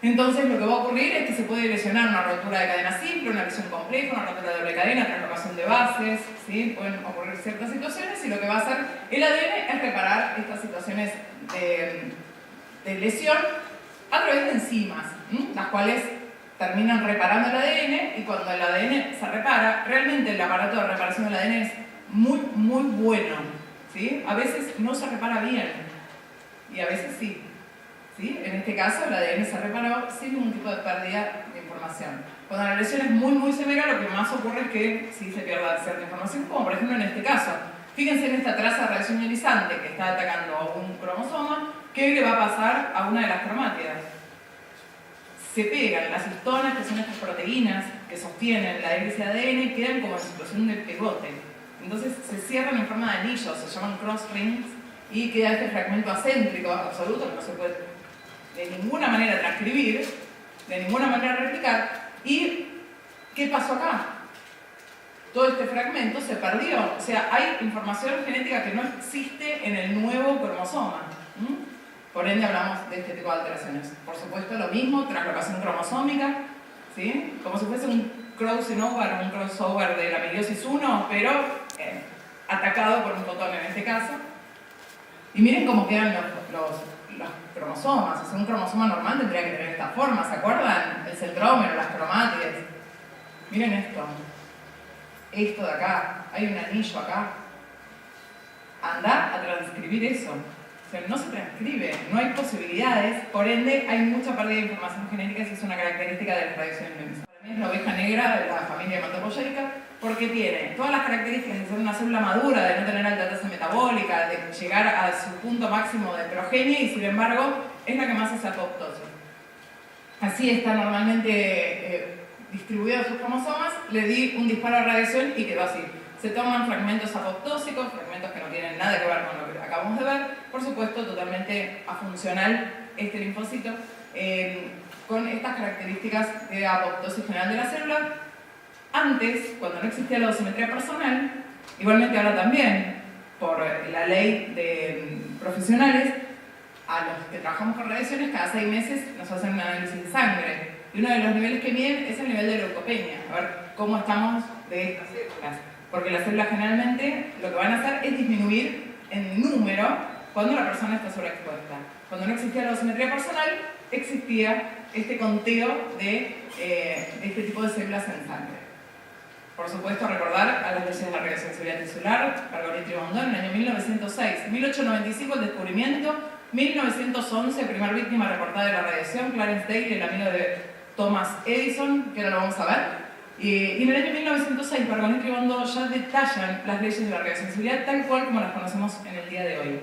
B: Entonces lo que va a ocurrir es que se puede lesionar una rotura de cadena simple, una lesión compleja, una rotura de doble cadena, translocación de bases, ¿sí? Pueden ocurrir ciertas situaciones y lo que va a hacer el ADN es reparar estas situaciones de lesión a través de enzimas, las cuales terminan reparando el ADN, y cuando el ADN se repara, realmente el aparato de reparación del ADN es muy bueno, ¿sí? A veces no se repara bien y a veces sí. ¿Sí? En este caso el ADN se reparó sin ningún tipo de pérdida de información. Cuando la lesión es muy severa, lo que más ocurre es que sí se pierda cierta información, como por ejemplo en este caso. Fíjense en esta traza de radiación ionizante que está atacando a un cromosoma. ¿Qué le va a pasar a una de las cromátidas? Se pegan las histonas, que son estas proteínas que sostienen la hélice de ADN, quedan como en situación de pegote. Entonces se cierran en forma de anillos, se llaman cross rings, y queda este fragmento acéntrico absoluto que no se puede de ninguna manera transcribir, de ninguna manera replicar. ¿Y qué pasó acá? Todo este fragmento se perdió. O sea, hay información genética que no existe en el nuevo cromosoma. Por ende hablamos de este tipo de alteraciones. Por supuesto, lo mismo, translocación cromosómica, ¿sí? Como si fuese un crossover de la meiosis 1, pero atacado por un fotón en este caso. Y miren cómo quedan los cromosomas. O sea, un cromosoma normal tendría que tener esta forma, ¿se acuerdan? El centrómero, las cromátides. Miren esto. Esto de acá. Hay un anillo acá. Andá a transcribir eso. O sea, no se transcribe, no hay posibilidades, por ende hay mucha pérdida de información genética, y es una característica de las radiaciones ionizantes. Para mí es la oveja negra de la familia hematopoyética, porque tiene todas las características de ser una célula madura, de no tener alta tasa metabólica, de llegar a su punto máximo de progenie, y sin embargo es la que más hace apoptosis. Así está normalmente distribuidos sus cromosomas. Le di un disparo de radiación y quedó así. Se toman fragmentos apoptósicos, fragmentos que no tienen nada que ver con lo que acabamos de ver, por supuesto totalmente afuncional este linfocito, con estas características de apoptosis general de la célula. Antes, cuando no existía la dosimetría personal, igualmente ahora también, por la ley de profesionales, a los que trabajamos con radiaciones, cada 6 meses nos hacen un análisis de sangre. Y uno de los niveles que miden es el nivel de leucopenia, a ver cómo estamos de estas células. Porque las células generalmente lo que van a hacer es disminuir en número cuando la persona está sobreexpuesta. Cuando no existía la dosimetría personal, existía este conteo de este tipo de células en sangre. Por supuesto, recordar a las leyes de la radiosensibilidad tisular, Bergonetti y Bondone, en el año 1906. 1895 el descubrimiento, 1911 primera víctima reportada de la radiación, Clarence Dale, el amigo de Thomas Edison, que ahora lo vamos a ver. Y en el año 1906, Bergonetti y Bondone ya detallan las leyes de la radiosensibilidad tal cual como las conocemos en el día de hoy.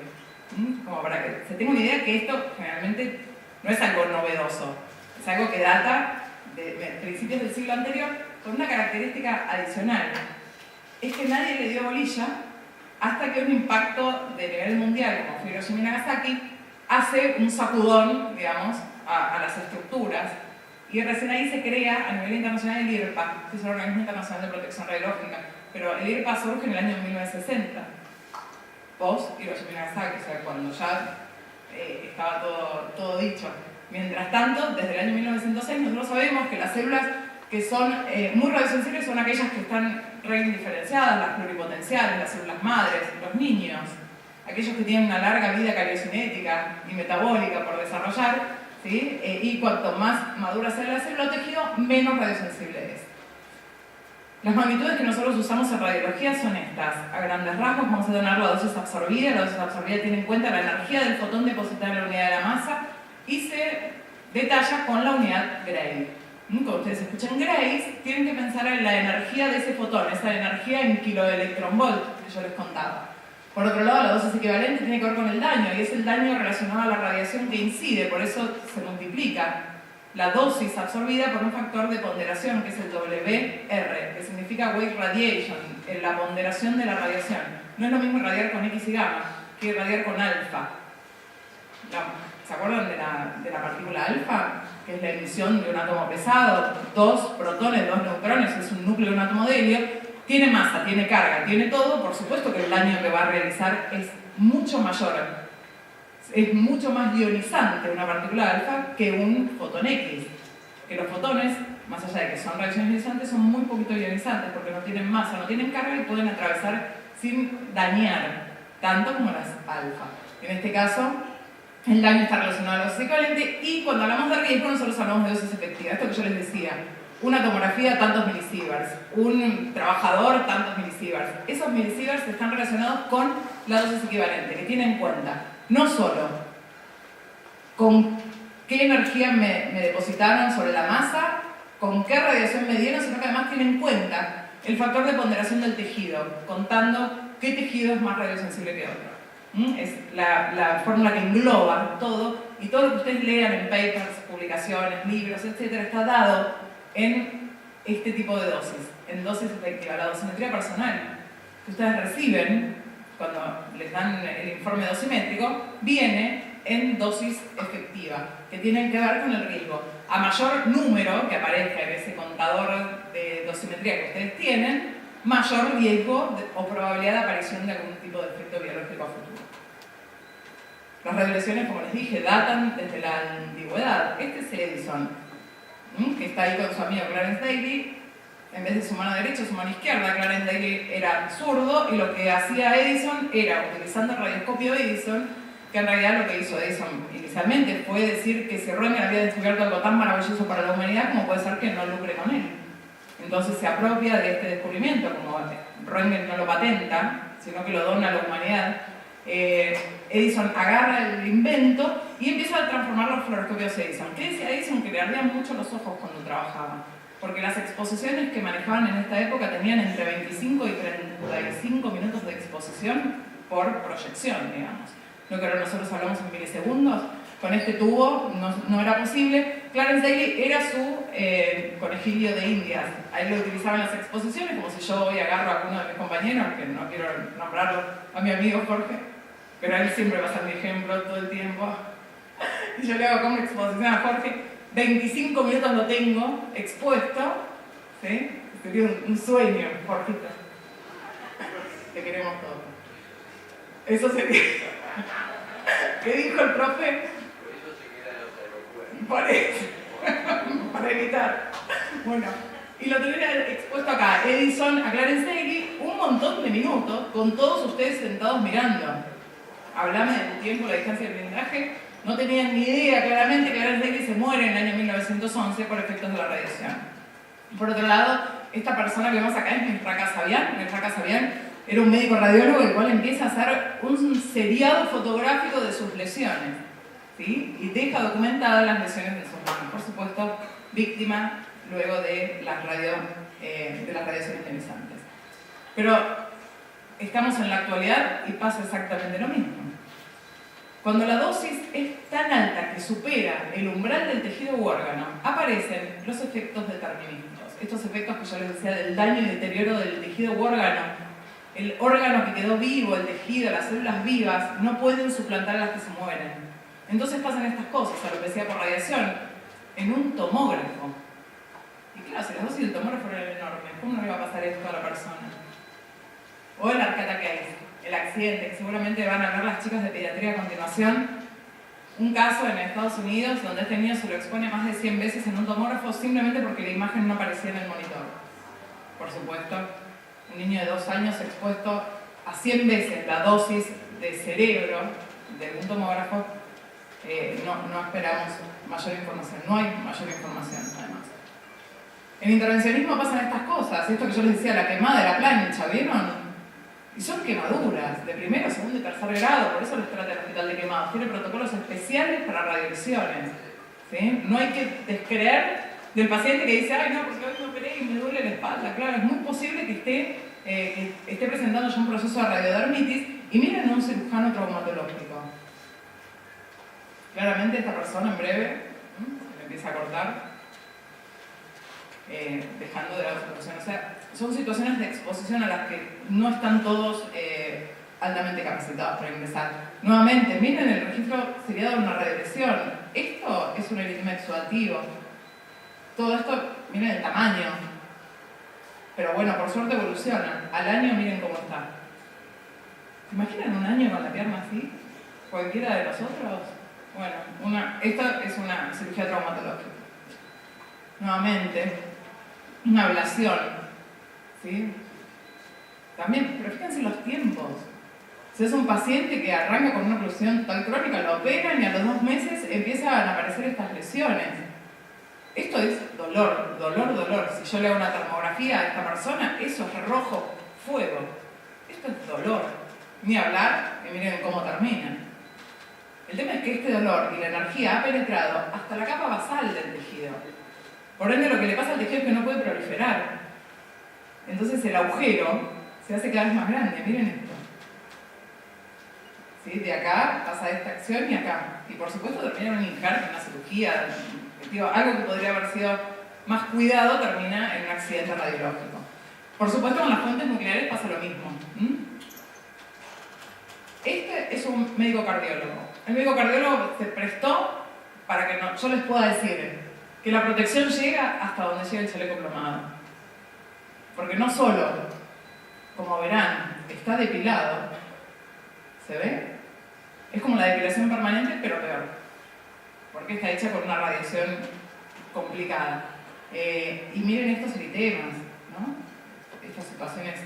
B: Como para que se tenga una idea que esto generalmente no es algo novedoso, es algo que data de principios del siglo anterior, con una característica adicional. Es que nadie le dio bolilla hasta que un impacto de nivel mundial, como fue Hiroshima y Nagasaki, hace un sacudón, digamos, a las estructuras. Y recién ahí se crea a nivel internacional el IRPA, que es el Organismo Internacional de Protección Radiológica. Pero el IRPA surge en el año 1960, post Hiroshima y Nagasaki, o sea, cuando ya estaba todo dicho. Mientras tanto, desde el año 1906 nosotros sabemos que las células que son muy radiosensibles son aquellas que están reindiferenciadas, las pluripotenciales, las células madres, los niños, aquellos que tienen una larga vida cariocinética y metabólica por desarrollar, ¿sí? Y cuanto más madura sea la célula o tejido, menos radiosensible es. Las magnitudes que nosotros usamos en radiología son estas. A grandes rasgos vamos a tener la dosis absorbida. La dosis absorbida tiene en cuenta la energía del fotón depositada en la unidad de la masa y se detalla con la unidad Gray. Cuando ustedes escuchan Grays, tienen que pensar en la energía de ese fotón, esa energía en kiloelectronvolt que yo les contaba. Por otro lado, la dosis equivalente tiene que ver con el daño, y es el daño relacionado a la radiación que incide, por eso se multiplica la dosis absorbida por un factor de ponderación, que es el WR, que significa weight radiation, la ponderación de la radiación. No es lo mismo irradiar con X y gamma que irradiar con alfa. ¿Se acuerdan de la partícula alfa? Que es la emisión de un átomo pesado, 2 protones, 2 neutrones, es un núcleo de un átomo de helio. Tiene masa, tiene carga, tiene todo, por supuesto que el daño que va a realizar es mucho mayor. Es mucho más ionizante una partícula alfa que un fotón X. Que los fotones, más allá de que son reacciones ionizantes, son muy poquito ionizantes porque no tienen masa, no tienen carga y pueden atravesar sin dañar, tanto como las alfa. En este caso, el daño está relacionado a la dosis equivalente y cuando hablamos de riesgo nosotros hablamos de dosis efectiva. Esto que yo les decía. Una tomografía, tantos milisieverts. Un trabajador, tantos milisieverts. Esos milisieverts están relacionados con la dosis equivalente, que tiene en cuenta no solo con qué energía me depositaron sobre la masa, con qué radiación me dieron, sino que además tiene en cuenta el factor de ponderación del tejido, contando qué tejido es más radiosensible que otro. Es la fórmula que engloba todo, y todo lo que ustedes lean en papers, publicaciones, libros, etc., está dado en este tipo de dosis, en dosis efectiva. La dosimetría personal que ustedes reciben cuando les dan el informe dosimétrico viene en dosis efectiva, que tienen que ver con el riesgo. A mayor número que aparezca en ese contador de dosimetría que ustedes tienen, mayor riesgo o probabilidad de aparición de algún tipo de efecto biológico a futuro. Las radiaciones, como les dije, datan desde la antigüedad. Este es Edison, que está ahí con su amigo Clarence Daly. En vez de su mano derecha, su mano izquierda. Clarence Daly era zurdo y lo que hacía Edison era, utilizando el radioscopio Edison, que en realidad lo que hizo Edison inicialmente fue decir que si Röntgen había descubierto algo tan maravilloso para la humanidad, como puede ser que no lucre con él. Entonces se apropia de este descubrimiento, como Röntgen no lo patenta, sino que lo dona a la humanidad. Edison agarra el invento y empieza a transformar los fluoroscopios Edison. ¿Qué decía Edison? Que le ardían mucho los ojos cuando trabajaba, porque las exposiciones que manejaban en esta época tenían entre 25 y 35 minutos de exposición por proyección, digamos. Lo que ahora nosotros hablamos en milisegundos, con este tubo no era posible. Clarence Daly era su conejillo de indias. Ahí lo utilizaban en las exposiciones, como si yo hoy agarro a uno de mis compañeros, que no quiero nombrarlo, a mi amigo Jorge, pero él siempre va a ser mi ejemplo todo el tiempo. Y yo le hago como exposición a Jorge, 25 minutos lo tengo expuesto, ¿sí? Sería un sueño, Jorgito. Te queremos todos. Eso sería. ¿Qué dijo el profe? Por eso. Para evitar. Bueno, y lo tenía expuesto acá. Edison a Clarence Daly, un montón de minutos, con todos ustedes sentados mirando. Hablame del tiempo, la distancia del blindaje. No tenían ni idea, claramente, que Clarence Daly se muere en el año 1911 por efectos de la radiación. Por otro lado, esta persona que vemos acá es Mifra Kasabian. Mifra Kasabian era un médico radiólogo el cual empieza a hacer un seriado fotográfico de sus lesiones, ¿sí? Y deja documentadas las lesiones de sus manos. Por supuesto, víctima luego de las radiaciones ionizantes. Pero estamos en la actualidad y pasa exactamente lo mismo. Cuando la dosis es tan alta que supera el umbral del tejido u órgano, aparecen los efectos determinísticos. Estos efectos que yo les decía del daño y deterioro del tejido u órgano, el órgano que quedó vivo, el tejido, las células vivas, no pueden suplantar a las que se mueren. Entonces pasan estas cosas, alopecia por radiación, en un tomógrafo. Y claro, si las dosis del tomógrafo eran enormes, ¿cómo no le va a pasar esto a la persona? O el arcata case, el accidente, que seguramente van a ver las chicas de pediatría a continuación. Un caso en Estados Unidos donde este niño se lo expone más de 100 veces en un tomógrafo simplemente porque la imagen no aparecía en el monitor. Por supuesto, un niño de 2 años expuesto a 100 veces la dosis de cerebro de un tomógrafo, no esperamos mayor información, no hay mayor información además. En intervencionismo pasan estas cosas, esto que yo les decía, la quemada de la plancha, ¿vieron? Y son quemaduras de primero, segundo y tercer grado, por eso les trata el hospital de quemados. Tiene protocolos especiales para radiolesiones, ¿sí? No hay que descreer del paciente que dice, ay no, porque hoy me operé y me duele la espalda. Claro, es muy posible que esté presentando ya un proceso de radiodermitis y miren a un cirujano traumatológico. Claramente esta persona en breve se le empieza a cortar, dejando de la observación. O sea, son situaciones de exposición a las que no están todos altamente capacitados para ingresar. Nuevamente, miren el registro seriado de una radiolesión. Esto es un eritema exudativo. Todo esto, miren el tamaño. Pero bueno, por suerte evoluciona. Al año miren cómo está. ¿Se imaginan un año con la pierna así? ¿Cualquiera de nosotros? Bueno, esta es una cirugía traumatológica. Nuevamente, una ablación, ¿sí? También, pero fíjense los tiempos. Si es un paciente que arranca con una oclusión tan crónica, lo operan y a los 2 meses empiezan a aparecer estas lesiones. Esto es dolor, dolor, dolor. Si yo le hago una termografía a esta persona, eso es rojo, fuego. Esto es dolor. Ni hablar, y miren cómo termina. El tema es que este dolor y la energía ha penetrado hasta la capa basal del tejido. Por ende, lo que le pasa al tejido es que no puede proliferar. Entonces el agujero se hace cada vez más grande. Miren esto. ¿Sí? De acá pasa esta acción y acá. Y por supuesto termina en un injerto, en una cirugía. Digo, algo que podría haber sido más cuidado termina en un accidente radiológico. Por supuesto, con las fuentes nucleares pasa lo mismo. Este es un médico cardiólogo. El médico cardiólogo se prestó para que yo les pueda decir que la protección llega hasta donde llega el chaleco plomado. Porque no solo, como verán, está depilado, ¿se ve? Es como la depilación permanente, pero peor. Porque está hecha con una radiación complicada. Y miren estos eritemas, ¿no? Estas situaciones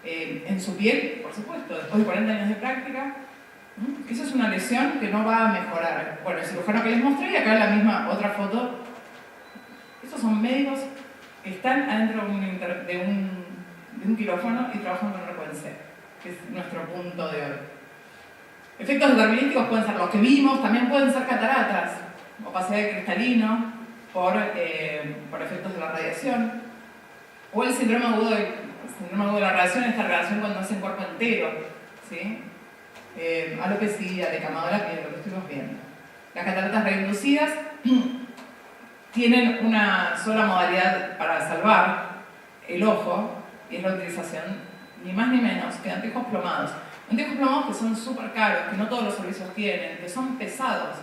B: en su piel, por supuesto, después de 40 años de práctica. Eso es una lesión que no va a mejorar. Bueno, el cirujano que les mostré y acá la misma otra foto. Estos son médicos que están adentro de un quirófano y trabajan con frecuencia, que es nuestro punto de hoy. Efectos determinísticos pueden ser los que vimos, también pueden ser cataratas, opacidad de cristalino, por efectos de la radiación, o el síndrome agudo de la radiación, esta radiación cuando es en cuerpo entero, ¿sí? Alopecia, decamado de la piel, lo que estuvimos viendo. Las cataratas reinducidas tienen una sola modalidad para salvar el ojo, y es la utilización ni más ni menos que de anteojos plomados. Anteojos plomados que son súper caros, que no todos los servicios tienen, que son pesados,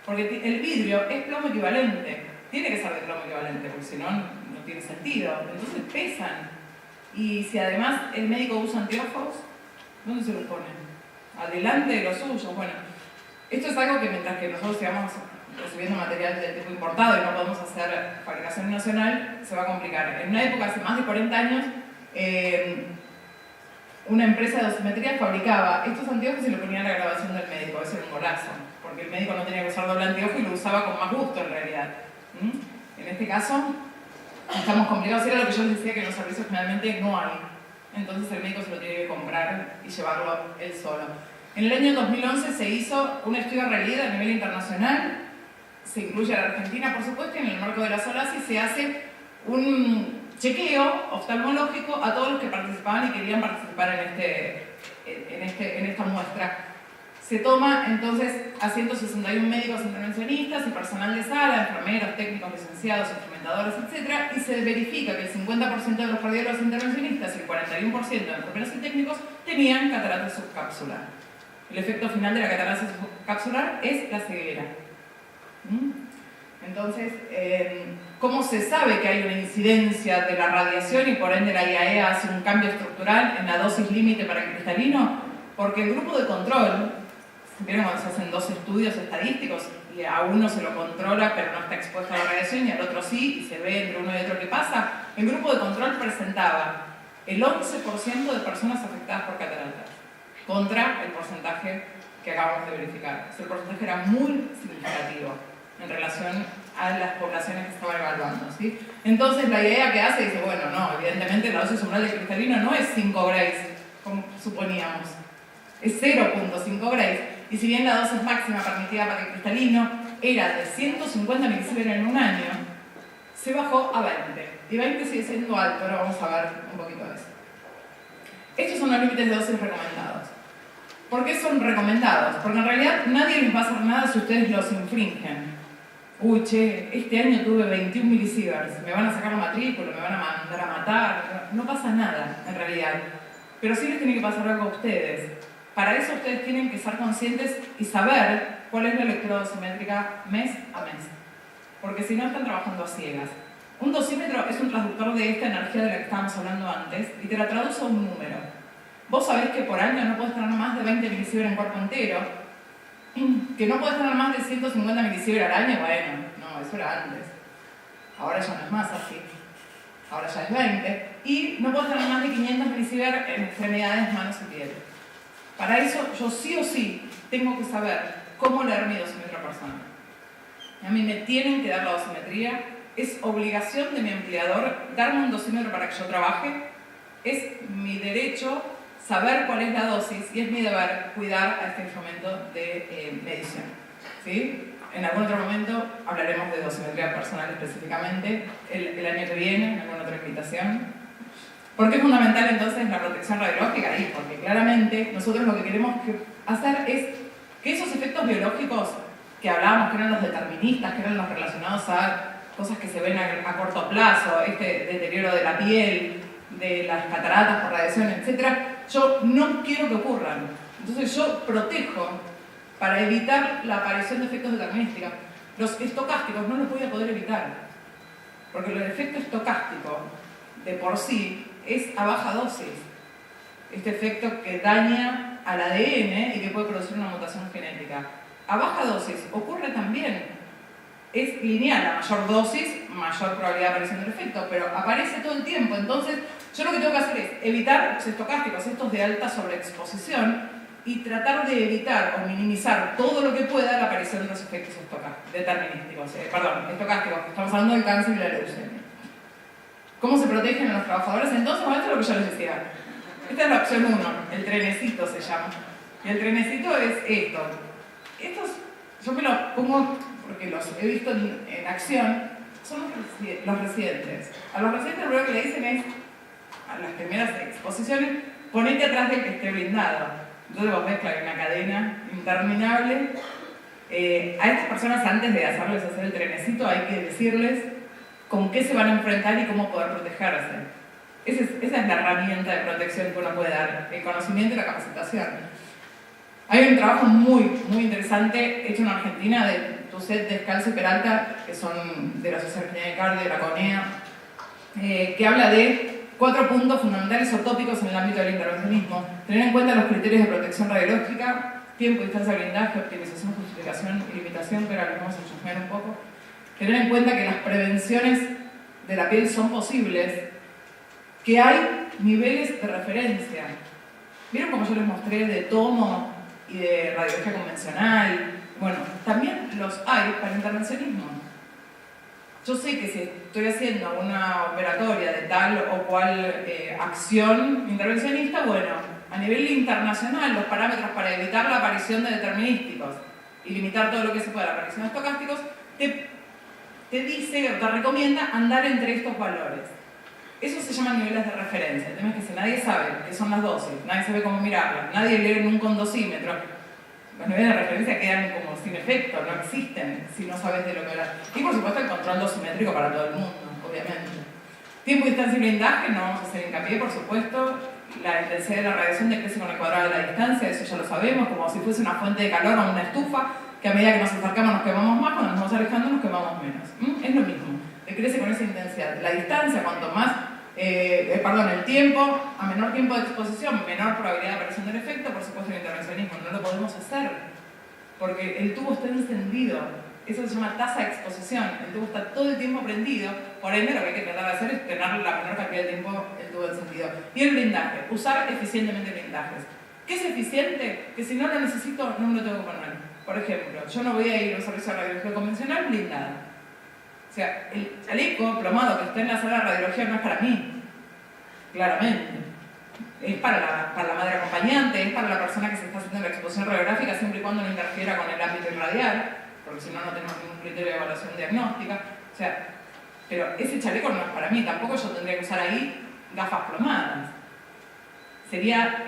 B: porque el vidrio es plomo equivalente, tiene que ser de plomo equivalente, porque si no, no tiene sentido, entonces pesan. Y si además el médico usa anteojos, ¿dónde se los ponen? Adelante de los suyos. Bueno, esto es algo que mientras que nosotros sigamos recibiendo material de tipo importado y no podemos hacer fabricación nacional, se va a complicar. En una época, hace más de 40 años, una empresa de dosimetría fabricaba estos anteojos y lo ponía a la grabación del médico. Eso era un golazo, porque el médico no tenía que usar doble anteojo y lo usaba con más gusto en realidad. En este caso, estamos complicados. Era lo que yo les decía, que en los servicios generalmente no hay. Entonces el médico se lo tiene que comprar y llevarlo él solo. En el año 2011 se hizo un estudio de realidad a nivel internacional, se incluye a la Argentina, por supuesto, y en el marco de la SOLASI se hace un chequeo oftalmológico a todos los que participaban y querían participar en esta muestra. Se toma entonces a 161 médicos intervencionistas y personal de sala, enfermeros, técnicos, licenciados, instrumentadores, etc. Y se verifica que el 50% de los cardiólogos intervencionistas y el 41% de enfermeros y técnicos tenían catarata subcapsular. El efecto final de la catarata subcapsular es la ceguera. Entonces, ¿cómo se sabe que hay una incidencia de la radiación y por ende la IAE hace un cambio estructural en la dosis límite para el cristalino? Porque el grupo de control, vieron cuando se hacen dos estudios estadísticos y a uno se lo controla pero no está expuesto a la radiación y al otro sí, y se ve entre uno y otro qué pasa, el grupo de control presentaba el 11% de personas afectadas por cataratas contra el porcentaje que acabamos de verificar. El porcentaje era muy significativo en relación a las poblaciones que estaban evaluando, ¿sí? Entonces la idea que hace dice, bueno, no, evidentemente la dosis umbral de cristalino no es 5 grays, como suponíamos, es 0.5 grays. Y si bien la dosis máxima permitida para el cristalino era de 150 milisieverts en un año, se bajó a 20. Y 20 sigue siendo alto, ahora vamos a ver un poquito de eso. Estos son los límites de dosis recomendados. ¿Por qué son recomendados? Porque en realidad nadie les va a hacer nada si ustedes los infringen. Uy, che, este año tuve 21 milisieverts, me van a sacar la matrícula, me van a mandar a matar. No pasa nada, en realidad. Pero sí les tiene que pasar algo a ustedes. Para eso ustedes tienen que ser conscientes y saber cuál es la lectura dosimétrica mes a mes. Porque si no, están trabajando a ciegas. Un dosímetro es un traductor de esta energía de la que estábamos hablando antes y te la traduce a un número. Vos sabés que por año no podés tener más de 20 milisieverts en cuerpo entero, que no podés tener más de 150 milisieverts al año, bueno, no, eso era antes. Ahora ya no es más así. Ahora ya es 20. Y no podés tener más de 500 milisieverts en extremidades, manos y pies. Para eso, yo sí o sí tengo que saber cómo leer mi dosimetría personal. A mí me tienen que dar la dosimetría. Es obligación de mi empleador darme un dosímetro para que yo trabaje. Es mi derecho saber cuál es la dosis y es mi deber cuidar a este instrumento de medición. ¿Sí? En algún otro momento hablaremos de dosimetría personal específicamente, el año que viene, en alguna otra invitación. ¿Por qué es fundamental entonces la protección radiológica? Y porque claramente nosotros lo que queremos hacer es que esos efectos biológicos que hablábamos, que eran los deterministas, que eran los relacionados a cosas que se ven a corto plazo, este deterioro de la piel, de las cataratas por radiación, etc., yo no quiero que ocurran. Entonces yo protejo para evitar la aparición de efectos determinísticos. Los estocásticos no los voy a poder evitar, porque el efecto estocástico de por sí es a baja dosis. Este efecto que daña al ADN y que puede producir una mutación genética. A baja dosis ocurre también. Es lineal, a mayor dosis, mayor probabilidad de aparición del efecto, pero aparece todo el tiempo. Entonces, yo lo que tengo que hacer es evitar los estocásticos, estos de alta sobreexposición, y tratar de evitar o minimizar todo lo que pueda la aparición de los efectos estocásticos, que estamos hablando del cáncer y la leucemia. ¿Cómo se protegen a los trabajadores? Entonces, esto es lo que yo les decía. Esta es la opción 1, el trenecito se llama. Y el trenecito es esto. Estos, yo me los pongo porque los he visto en acción, son los residentes. A los residentes lo primero que le dicen es, a las primeras exposiciones, ponete atrás del que esté blindado. Entonces vos ves que hay una cadena interminable. A estas personas, antes de hacerles hacer el trenecito, hay que decirles con qué se van a enfrentar y cómo poder protegerse. Esa es la herramienta de protección que uno puede dar, el conocimiento y la capacitación. Hay un trabajo muy interesante hecho en Argentina de Tuset, Descalzo y Peralta, que son de la Asociación de Cardio, de la CONEA, que habla de 4 puntos fundamentales o tópicos en el ámbito del intervencionismo. Tener en cuenta los criterios de protección radiológica, tiempo, distancia, blindaje, optimización, justificación y limitación, pero ahora les vamos a chusmear un poco. Tener en cuenta que las prevenciones de la piel son posibles, que hay niveles de referencia. ¿Vieron como yo les mostré de tomo y de radiología convencional? Bueno, también los hay para intervencionismo. Yo sé que si estoy haciendo una operatoria de tal o cual acción intervencionista, bueno, a nivel internacional los parámetros para evitar la aparición de determinísticos y limitar todo lo que se pueda la aparición de estocásticos, te dice o te recomienda andar entre estos valores. Eso se llama niveles de referencia. El tema es que si nadie sabe qué son las dosis, nadie sabe cómo mirarlas, nadie lee nunca un dosímetro, Los niveles de referencia quedan como sin efecto, no existen si no sabes de lo que hablar. Y por supuesto el control dosimétrico para todo el mundo, obviamente. Tiempo, distancia y blindaje, no vamos a hacer hincapié, por supuesto. La intensidad de la radiación decrece con el cuadrado de la distancia, eso ya lo sabemos, como si fuese una fuente de calor o una estufa, que a medida que nos acercamos nos quemamos más, cuando nos vamos alejando nos quemamos menos. Es lo mismo, decrece con esa intensidad. La distancia, cuanto más, el tiempo, a menor tiempo de exposición, menor probabilidad de aparición del efecto, por supuesto el intervencionismo no lo podemos hacer, porque el tubo está encendido. Eso se llama tasa de exposición. El tubo está todo el tiempo prendido, por ende lo que hay que tratar de hacer es tener la menor cantidad de tiempo el tubo encendido. Y el blindaje, usar eficientemente blindajes. ¿Qué es eficiente? Que si no lo necesito, no me lo tengo que poner. Por ejemplo, yo no voy a ir a un servicio de radiología convencional blindado. O sea, el chaleco plomado que está en la sala de radiología no es para mí, claramente. Es para la madre acompañante, es para la persona que se está haciendo la exposición radiográfica siempre y cuando no interfiera con el ámbito radial, porque si no, no tenemos ningún criterio de evaluación diagnóstica. O sea, pero ese chaleco no es para mí, tampoco yo tendría que usar ahí gafas plomadas. Sería,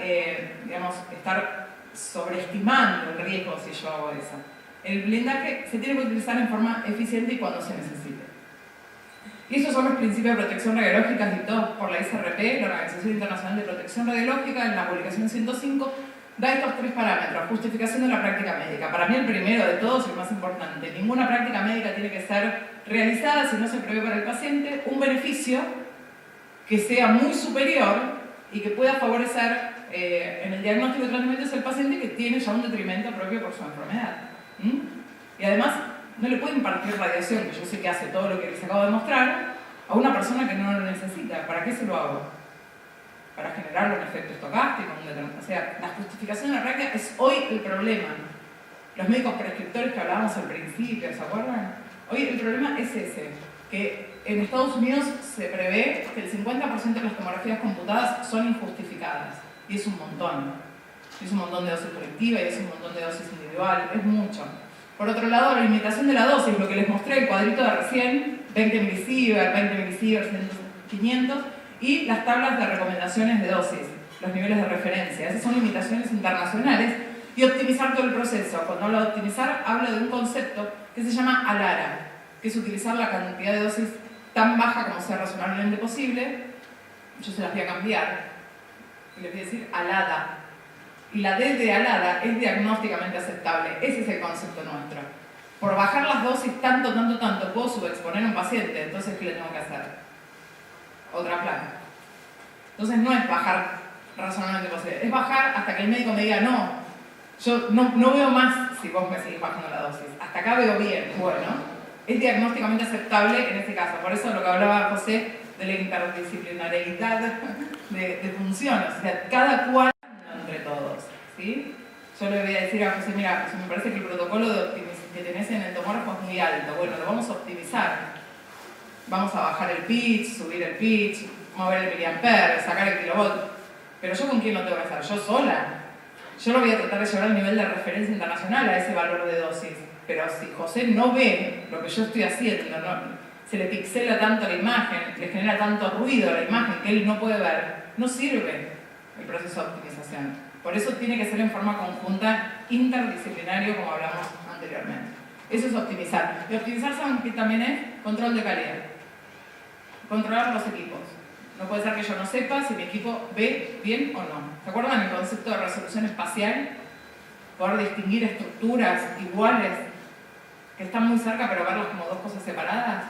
B: estar sobreestimando el riesgo si yo hago eso. El blindaje se tiene que utilizar en forma eficiente y cuando se necesite. Y estos son los principios de protección radiológica dictados por la ICRP, la Organización Internacional de Protección Radiológica, en la publicación 105, da estos tres parámetros. Justificación de la práctica médica. Para mí el primero de todos y el más importante. Ninguna práctica médica tiene que ser realizada si no se prevé para el paciente un beneficio que sea muy superior y que pueda favorecer en el diagnóstico y tratamiento del paciente que tiene ya un detrimento propio por su enfermedad. Y además no le puedo impartir radiación, que yo sé que hace todo lo que les acabo de mostrar, a una persona que no lo necesita. ¿Para qué se lo hago? Para generar un efecto estocástico. O sea, la justificación de la práctica es hoy el problema. Los médicos prescriptores que hablábamos al principio, ¿se acuerdan? Hoy el problema es ese, que en Estados Unidos se prevé que el 50% de las tomografías computadas son injustificadas. Y es un montón. Es un montón de dosis colectiva y es un montón de dosis individual, es mucho. Por otro lado, la limitación de la dosis, lo que les mostré, el cuadrito de recién, 20 milisievert, 20 milisievert, 500, y las tablas de recomendaciones de dosis, los niveles de referencia. Esas son limitaciones internacionales. Y optimizar todo el proceso. Cuando hablo de optimizar, hablo de un concepto que se llama ALARA, que es utilizar la cantidad de dosis tan baja como sea razonablemente posible. Yo se las voy a cambiar y les voy a decir ALADA. Y la D de ALADA es diagnósticamente aceptable. Ese es el concepto nuestro. Por bajar las dosis tanto, puedo subexponer a un paciente. Entonces, ¿qué le tengo que hacer? Otra placa. Entonces no es bajar razonablemente posible, es bajar hasta que el médico me diga no. Yo no veo más si vos me seguís bajando la dosis. Hasta acá veo bien. Bueno, es diagnósticamente aceptable en este caso. Por eso lo que hablaba José de la interdisciplinariedad de funciones. O sea, cada cual entre todos. ¿Sí? Yo le voy a decir a José, mira, José, me parece que el protocolo que tenés en el tomógrafo es muy alto. Bueno, lo vamos a optimizar. Vamos a bajar el pitch, subir el pitch, mover el miliampere, sacar el kilovolt. Pero yo con quién lo tengo que hacer, yo sola. Yo lo voy a tratar de llevar al nivel de referencia internacional a ese valor de dosis. Pero si José no ve lo que yo estoy haciendo, se le pixela tanto la imagen, le genera tanto ruido a la imagen que él no puede ver, no sirve el proceso de optimización. Por eso tiene que ser en forma conjunta, interdisciplinario, como hablamos anteriormente. Eso es optimizar. Y optimizar, ¿saben qué también es? Control de calidad. Controlar los equipos. No puede ser que yo no sepa si mi equipo ve bien o no. ¿Se acuerdan el concepto de resolución espacial? Poder distinguir estructuras iguales que están muy cerca pero verlas como dos cosas separadas.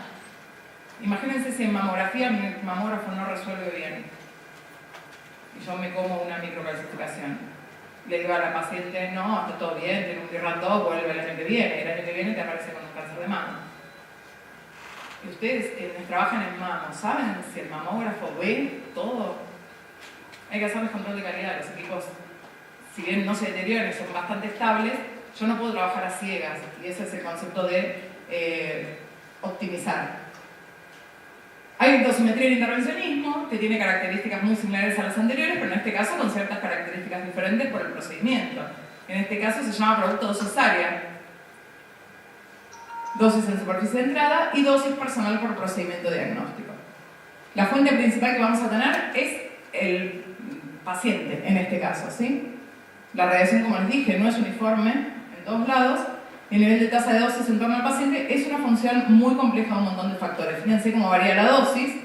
B: Imagínense si en mamografía mi mamógrafo no resuelve bien y yo me como una microcalcificación. Le digo a la paciente, no, está todo bien, tiene un birrato, vuelve el año que viene. El año que viene te aparece con un cáncer de mama. Y ustedes trabajan en mamo, ¿saben si el mamógrafo ve todo? Hay que hacerles control de calidad. Los equipos, si bien no se deterioran y son bastante estables, yo no puedo trabajar a ciegas. Y ese es el concepto de optimizar. Hay dosimetría de intervencionismo, que tiene características muy similares a las anteriores, pero en este caso con ciertas características diferentes por el procedimiento. En este caso se llama producto dosis área. Dosis en superficie de entrada y dosis personal por procedimiento diagnóstico. La fuente principal que vamos a tener es el paciente, en este caso, ¿sí? La radiación, como les dije, no es uniforme en todos lados. El nivel de tasa de dosis en torno al paciente es una función muy compleja de un montón de factores. Fíjense cómo varía la dosis,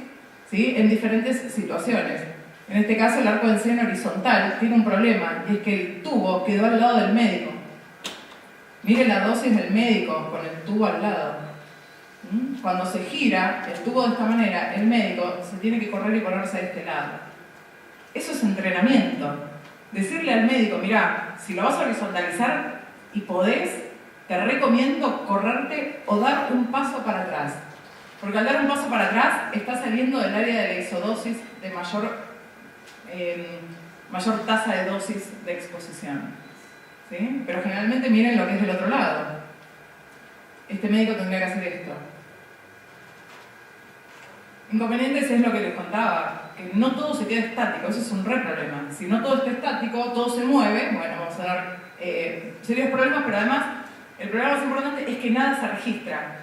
B: ¿sí?, en diferentes situaciones. En este caso, el arco del seno horizontal tiene un problema, y es que el tubo quedó al lado del médico. Miren la dosis del médico con el tubo al lado. Cuando se gira el tubo de esta manera, el médico se tiene que correr y ponerse de este lado. Eso es entrenamiento. Decirle al médico, mirá, si lo vas a horizontalizar y podés, te recomiendo correrte o dar un paso para atrás. Porque al dar un paso para atrás, estás saliendo del área de la isodosis de mayor tasa de dosis de exposición. ¿Sí? Pero generalmente miren lo que es del otro lado. Este médico tendría que hacer esto. Inconvenientes es lo que les contaba, que no todo se queda estático, eso es un re problema. Si no todo está estático, todo se mueve, bueno, vamos a tener serios problemas, pero además el problema más importante es que nada se registra.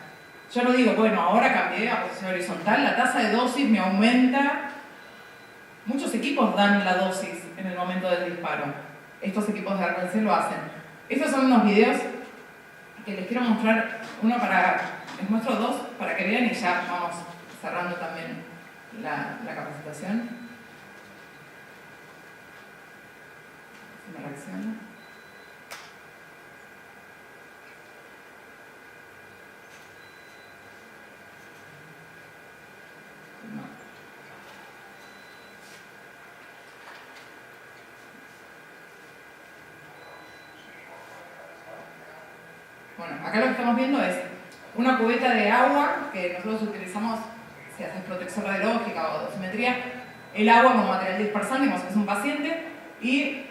B: Yo no digo, bueno, ahora cambié a posición horizontal, la tasa de dosis me aumenta. Muchos equipos dan la dosis en el momento del disparo. Estos equipos de RNC lo hacen. Estos son unos videos que les quiero mostrar, les muestro dos para que vean y ya vamos cerrando también la capacitación. Si me reacciona. No. Bueno, acá lo que estamos viendo es una cubeta de agua que nosotros utilizamos si haces protección radiológica o dosimetría, el agua como material dispersante, como si fuese un paciente, y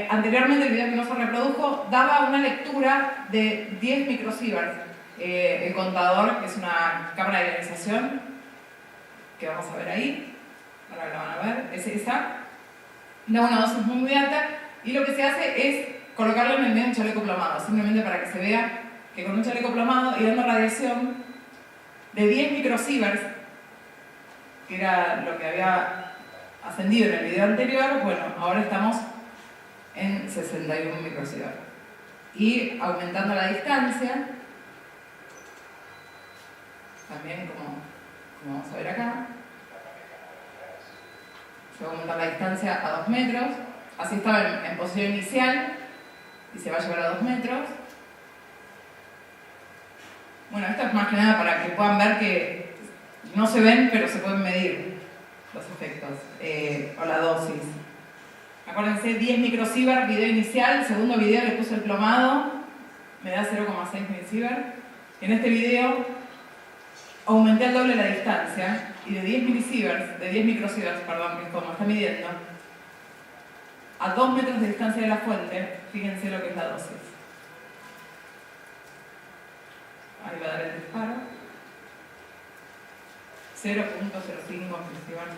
B: anteriormente el video que no se reprodujo daba una lectura de 10 microsieverts. El contador, que es una cámara de ionización, que vamos a ver ahí, ahora la van a ver, es esa, da una dosis muy alta, y lo que se hace es colocarlo en el medio de un chaleco plomado, simplemente para que se vea que con un chaleco plomado y dando radiación de 10 microsieverts, que era lo que había ascendido en el video anterior, bueno, ahora estamos en 61 microsieverts. Y aumentando la distancia, también como vamos a ver acá, se va a aumentar la distancia a 2 metros, así estaba en posición inicial, y se va a llevar a 2 metros. Bueno, esto es más que nada para que puedan ver que no se ven, pero se pueden medir los efectos o la dosis. Acuérdense, 10 microsieverts, video inicial, segundo video le puse el plomado, me da 0,6 milisieverts. En este video aumenté al doble la distancia y de 10 milisieverts, de 10 microsieverts, perdón, que es como está midiendo, a 2 metros de distancia de la fuente, fíjense lo que es la dosis. Ahí va a dar el disparo. 0,05 milisieverts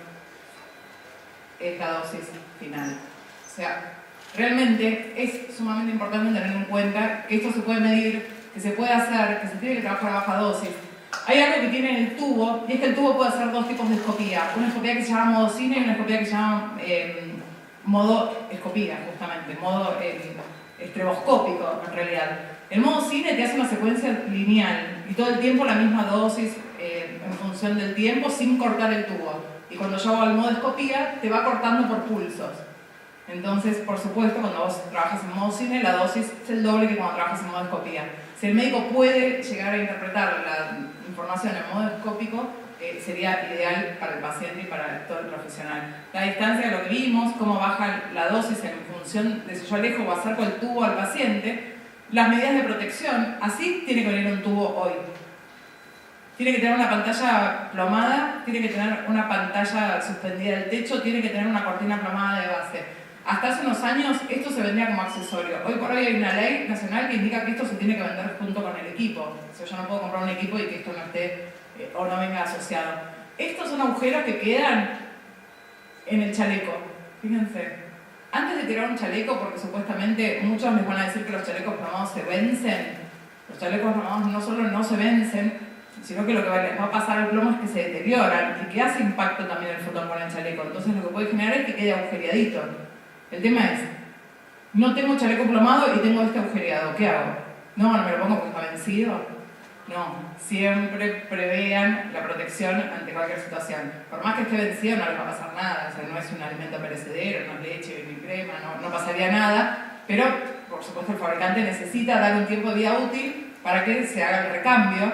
B: es la dosis final. O sea, realmente es sumamente importante tener en cuenta que esto se puede medir, que se puede hacer, que se tiene que trabajar a baja dosis. Hay algo que tiene en el tubo, y es que el tubo puede hacer dos tipos de escopía. Una escopía que se llama modo cine y una escopía que se llama modo escopía, justamente, modo estroboscópico en realidad. El modo cine te hace una secuencia lineal y todo el tiempo la misma dosis en función del tiempo sin cortar el tubo. Y cuando yo hago el modo escopía te va cortando por pulsos. Entonces, por supuesto, cuando vos trabajas en modo cine, la dosis es el doble que cuando trabajas en modo escopía. Si el médico puede llegar a interpretar la información en modo escópico, sería ideal para el paciente y para todo el profesional. La distancia de lo que vimos, cómo baja la dosis en función de si yo alejo o acerco el tubo al paciente, las medidas de protección, así tiene que venir un tubo hoy. Tiene que tener una pantalla plomada, tiene que tener una pantalla suspendida del techo, tiene que tener una cortina plomada de base. Hasta hace unos años esto se vendía como accesorio. Hoy por hoy hay una ley nacional que indica que esto se tiene que vender junto con el equipo. O sea, yo no puedo comprar un equipo y que esto no esté o no venga asociado. Estos son agujeros que quedan en el chaleco. Fíjense. Antes de tirar un chaleco, porque supuestamente muchos les van a decir que los chalecos plomados se vencen. Los chalecos plomados no solo no se vencen, sino que lo que les va a pasar al plomo es que se deterioran y que hace impacto también el fotón con el chaleco. Entonces lo que puede generar es que quede agujereadito. El tema es, no tengo chaleco plomado y tengo este agujereado, ¿qué hago? No, no me lo pongo porque está vencido. No, siempre prevean la protección ante cualquier situación. Por más que esté vencido no les va a pasar nada, o sea, no es un alimento perecedero, no es leche ni crema, no pasaría nada, pero por supuesto el fabricante necesita dar un tiempo de vida útil para que se haga el recambio.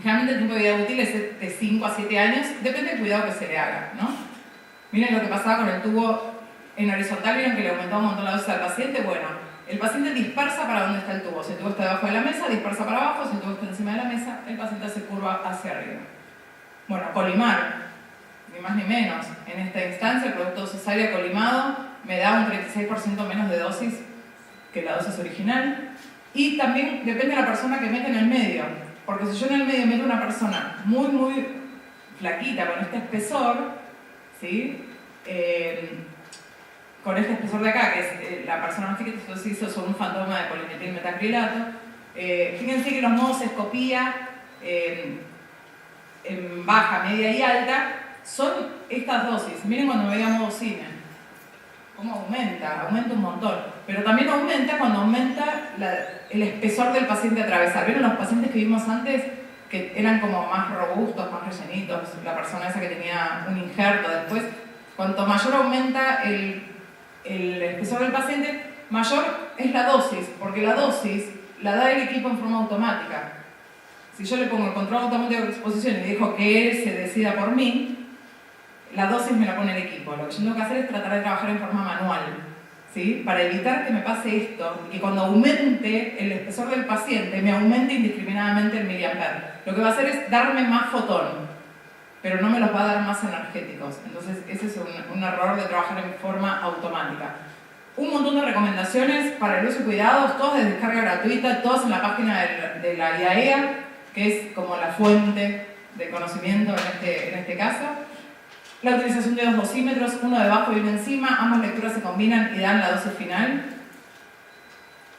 B: Generalmente el tiempo de vida útil es de 5 a 7 años, depende del cuidado que se le haga, ¿no? Miren lo que pasaba con el tubo en horizontal, vieron que le aumentaba un montón la dosis al paciente. Bueno, el paciente dispersa para donde está el tubo. Si el tubo está debajo de la mesa, dispersa para abajo. Si el tubo está encima de la mesa, el paciente se curva hacia arriba. Bueno, colimar, ni más ni menos. En esta instancia, el producto cesárea colimado me da un 36% menos de dosis que la dosis original. Y también depende de la persona que mete en el medio. Porque si yo en el medio meto una persona muy flaquita, con este espesor, ¿sí? Con este espesor de acá, que es la persona más chiquita, esto se hizo sobre un fantoma de polimetilmetacrilato. Fíjense que los modos escopía en baja, media y alta son estas dosis. Miren cuando me veía modo cine. ¿Cómo aumenta? Aumenta un montón. Pero también aumenta cuando aumenta el espesor del paciente a atravesar. ¿Vieron los pacientes que vimos antes que eran como más robustos, más rellenitos? La persona esa que tenía un injerto después. Cuanto mayor aumenta el espesor del paciente, mayor es la dosis, porque la dosis la da el equipo en forma automática. Si yo le pongo el control automático de exposición y dejo que él se decida por mí, la dosis me la pone el equipo. Lo que yo tengo que hacer es tratar de trabajar en forma manual, ¿sí? Para evitar que me pase esto y que cuando aumente el espesor del paciente me aumente indiscriminadamente el miliamper. Lo que va a hacer es darme más fotón, pero no me los va a dar más energéticos. Entonces ese es un error de trabajar en forma automática. Un montón de recomendaciones para el uso y cuidados, todas de descarga gratuita, todas en la página de la IAEA, que es como la fuente de conocimiento en este caso. La utilización de 2 dosímetros, uno debajo y uno encima, ambas lecturas se combinan y dan la dosis final.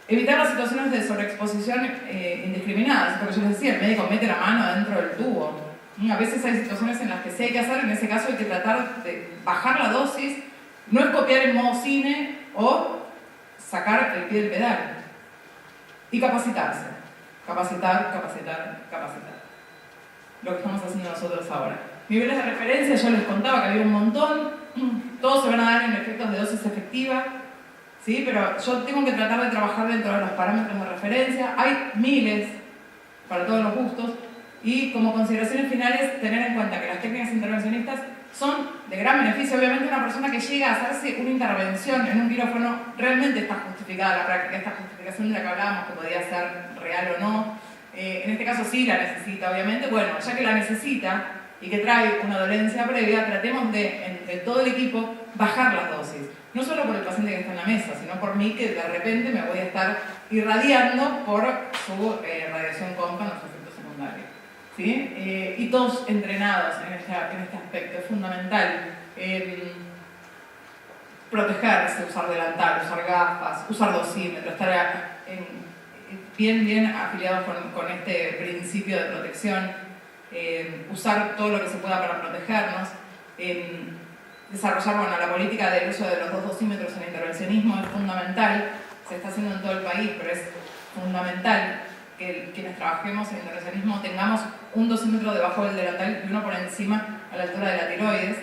B: Evitar las situaciones de sobreexposición indiscriminadas, porque yo les decía, el médico mete la mano adentro del tubo. A veces hay situaciones en las que sí hay que hacer, en ese caso hay que tratar de bajar la dosis, no es copiar el modo cine o sacar el pie del pedal. Y capacitarse. Capacitar. Lo que estamos haciendo nosotros ahora. Niveles de referencia, yo les contaba que había un montón, todos se van a dar en efectos de dosis efectiva, ¿sí? Pero yo tengo que tratar de trabajar dentro de los parámetros de referencia, hay miles para todos los gustos, y como consideraciones finales, tener en cuenta que las técnicas intervencionistas son de gran beneficio. Obviamente una persona que llega a hacerse una intervención en un quirófano, realmente está justificada la práctica, esta justificación de la que hablábamos, que podía ser real o no. En este caso sí la necesita, obviamente. Bueno, ya que la necesita y que trae una dolencia previa, tratemos de, entre todo el equipo, bajar las dosis. No solo por el paciente que está en la mesa, sino por mí, que de repente me voy a estar irradiando por su radiación cóncava en los efectos secundarios. ¿Sí? Y todos entrenados en este aspecto, es fundamental. Protegerse, usar delantal, usar gafas, usar dosímetro, estar bien afiliados con este principio de protección. Usar todo lo que se pueda para protegernos, desarrollar la política del uso de los 2 dosímetros en intervencionismo es fundamental, se está haciendo en todo el país, pero es fundamental que quienes trabajemos en intervencionismo tengamos un dosímetro debajo del delantal y uno por encima a la altura de la tiroides.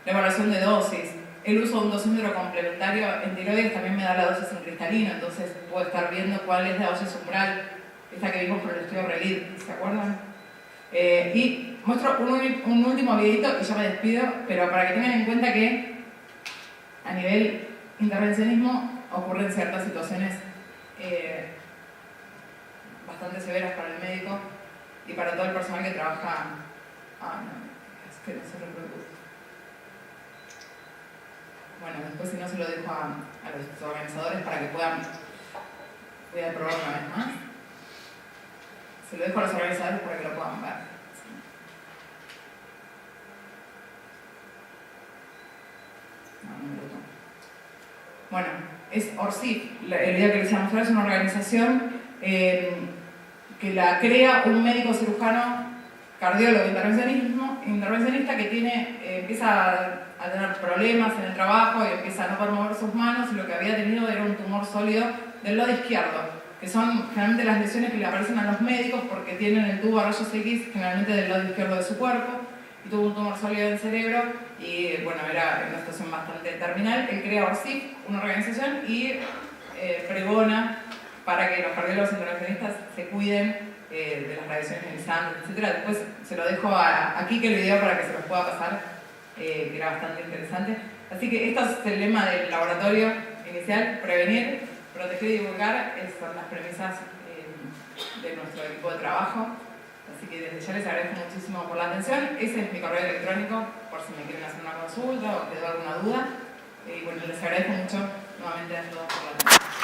B: La evaluación de dosis, el uso de un dosímetro complementario en tiroides también me da la dosis en cristalino, entonces puedo estar viendo cuál es la dosis umbral, esta que vimos por el estudio RELID, ¿se acuerdan? Y muestro un último videito y ya me despido, pero para que tengan en cuenta que a nivel intervencionismo ocurren ciertas situaciones bastante severas para el médico y para todo el personal que trabaja. Es que no se reproduce. Bueno, después si no se lo dejo a los organizadores para que puedan. Voy a probar una vez más. Se lo dejo a los organizadores para que lo puedan ver. No me gustó. Bueno, es ORCID. El video que les voy a mostrar es una organización que la crea un médico cirujano, cardiólogo intervencionista que empieza a a tener problemas en el trabajo y empieza a no poder mover sus manos, y lo que había tenido era un tumor sólido del lado izquierdo, que son generalmente las lesiones que le aparecen a los médicos porque tienen el tubo a rayos X generalmente del lado izquierdo de su cuerpo, y tuvo un tumor sólido del cerebro, y bueno, era una situación bastante terminal. Él crea ORCIF, una organización, y pregona para que los cardiólogos intervencionistas se cuiden de las radiaciones ionizantes, etc. Después se lo dejo aquí que el video para que se los pueda pasar, que era bastante interesante. Así que esto es el lema del laboratorio inicial: prevenir, proteger y divulgar. Son las premisas de nuestro equipo de trabajo. Así que desde ya les agradezco muchísimo por la atención. Ese es mi correo electrónico por si me quieren hacer una consulta o quedó alguna duda. Y bueno, les agradezco mucho nuevamente a todos por la atención.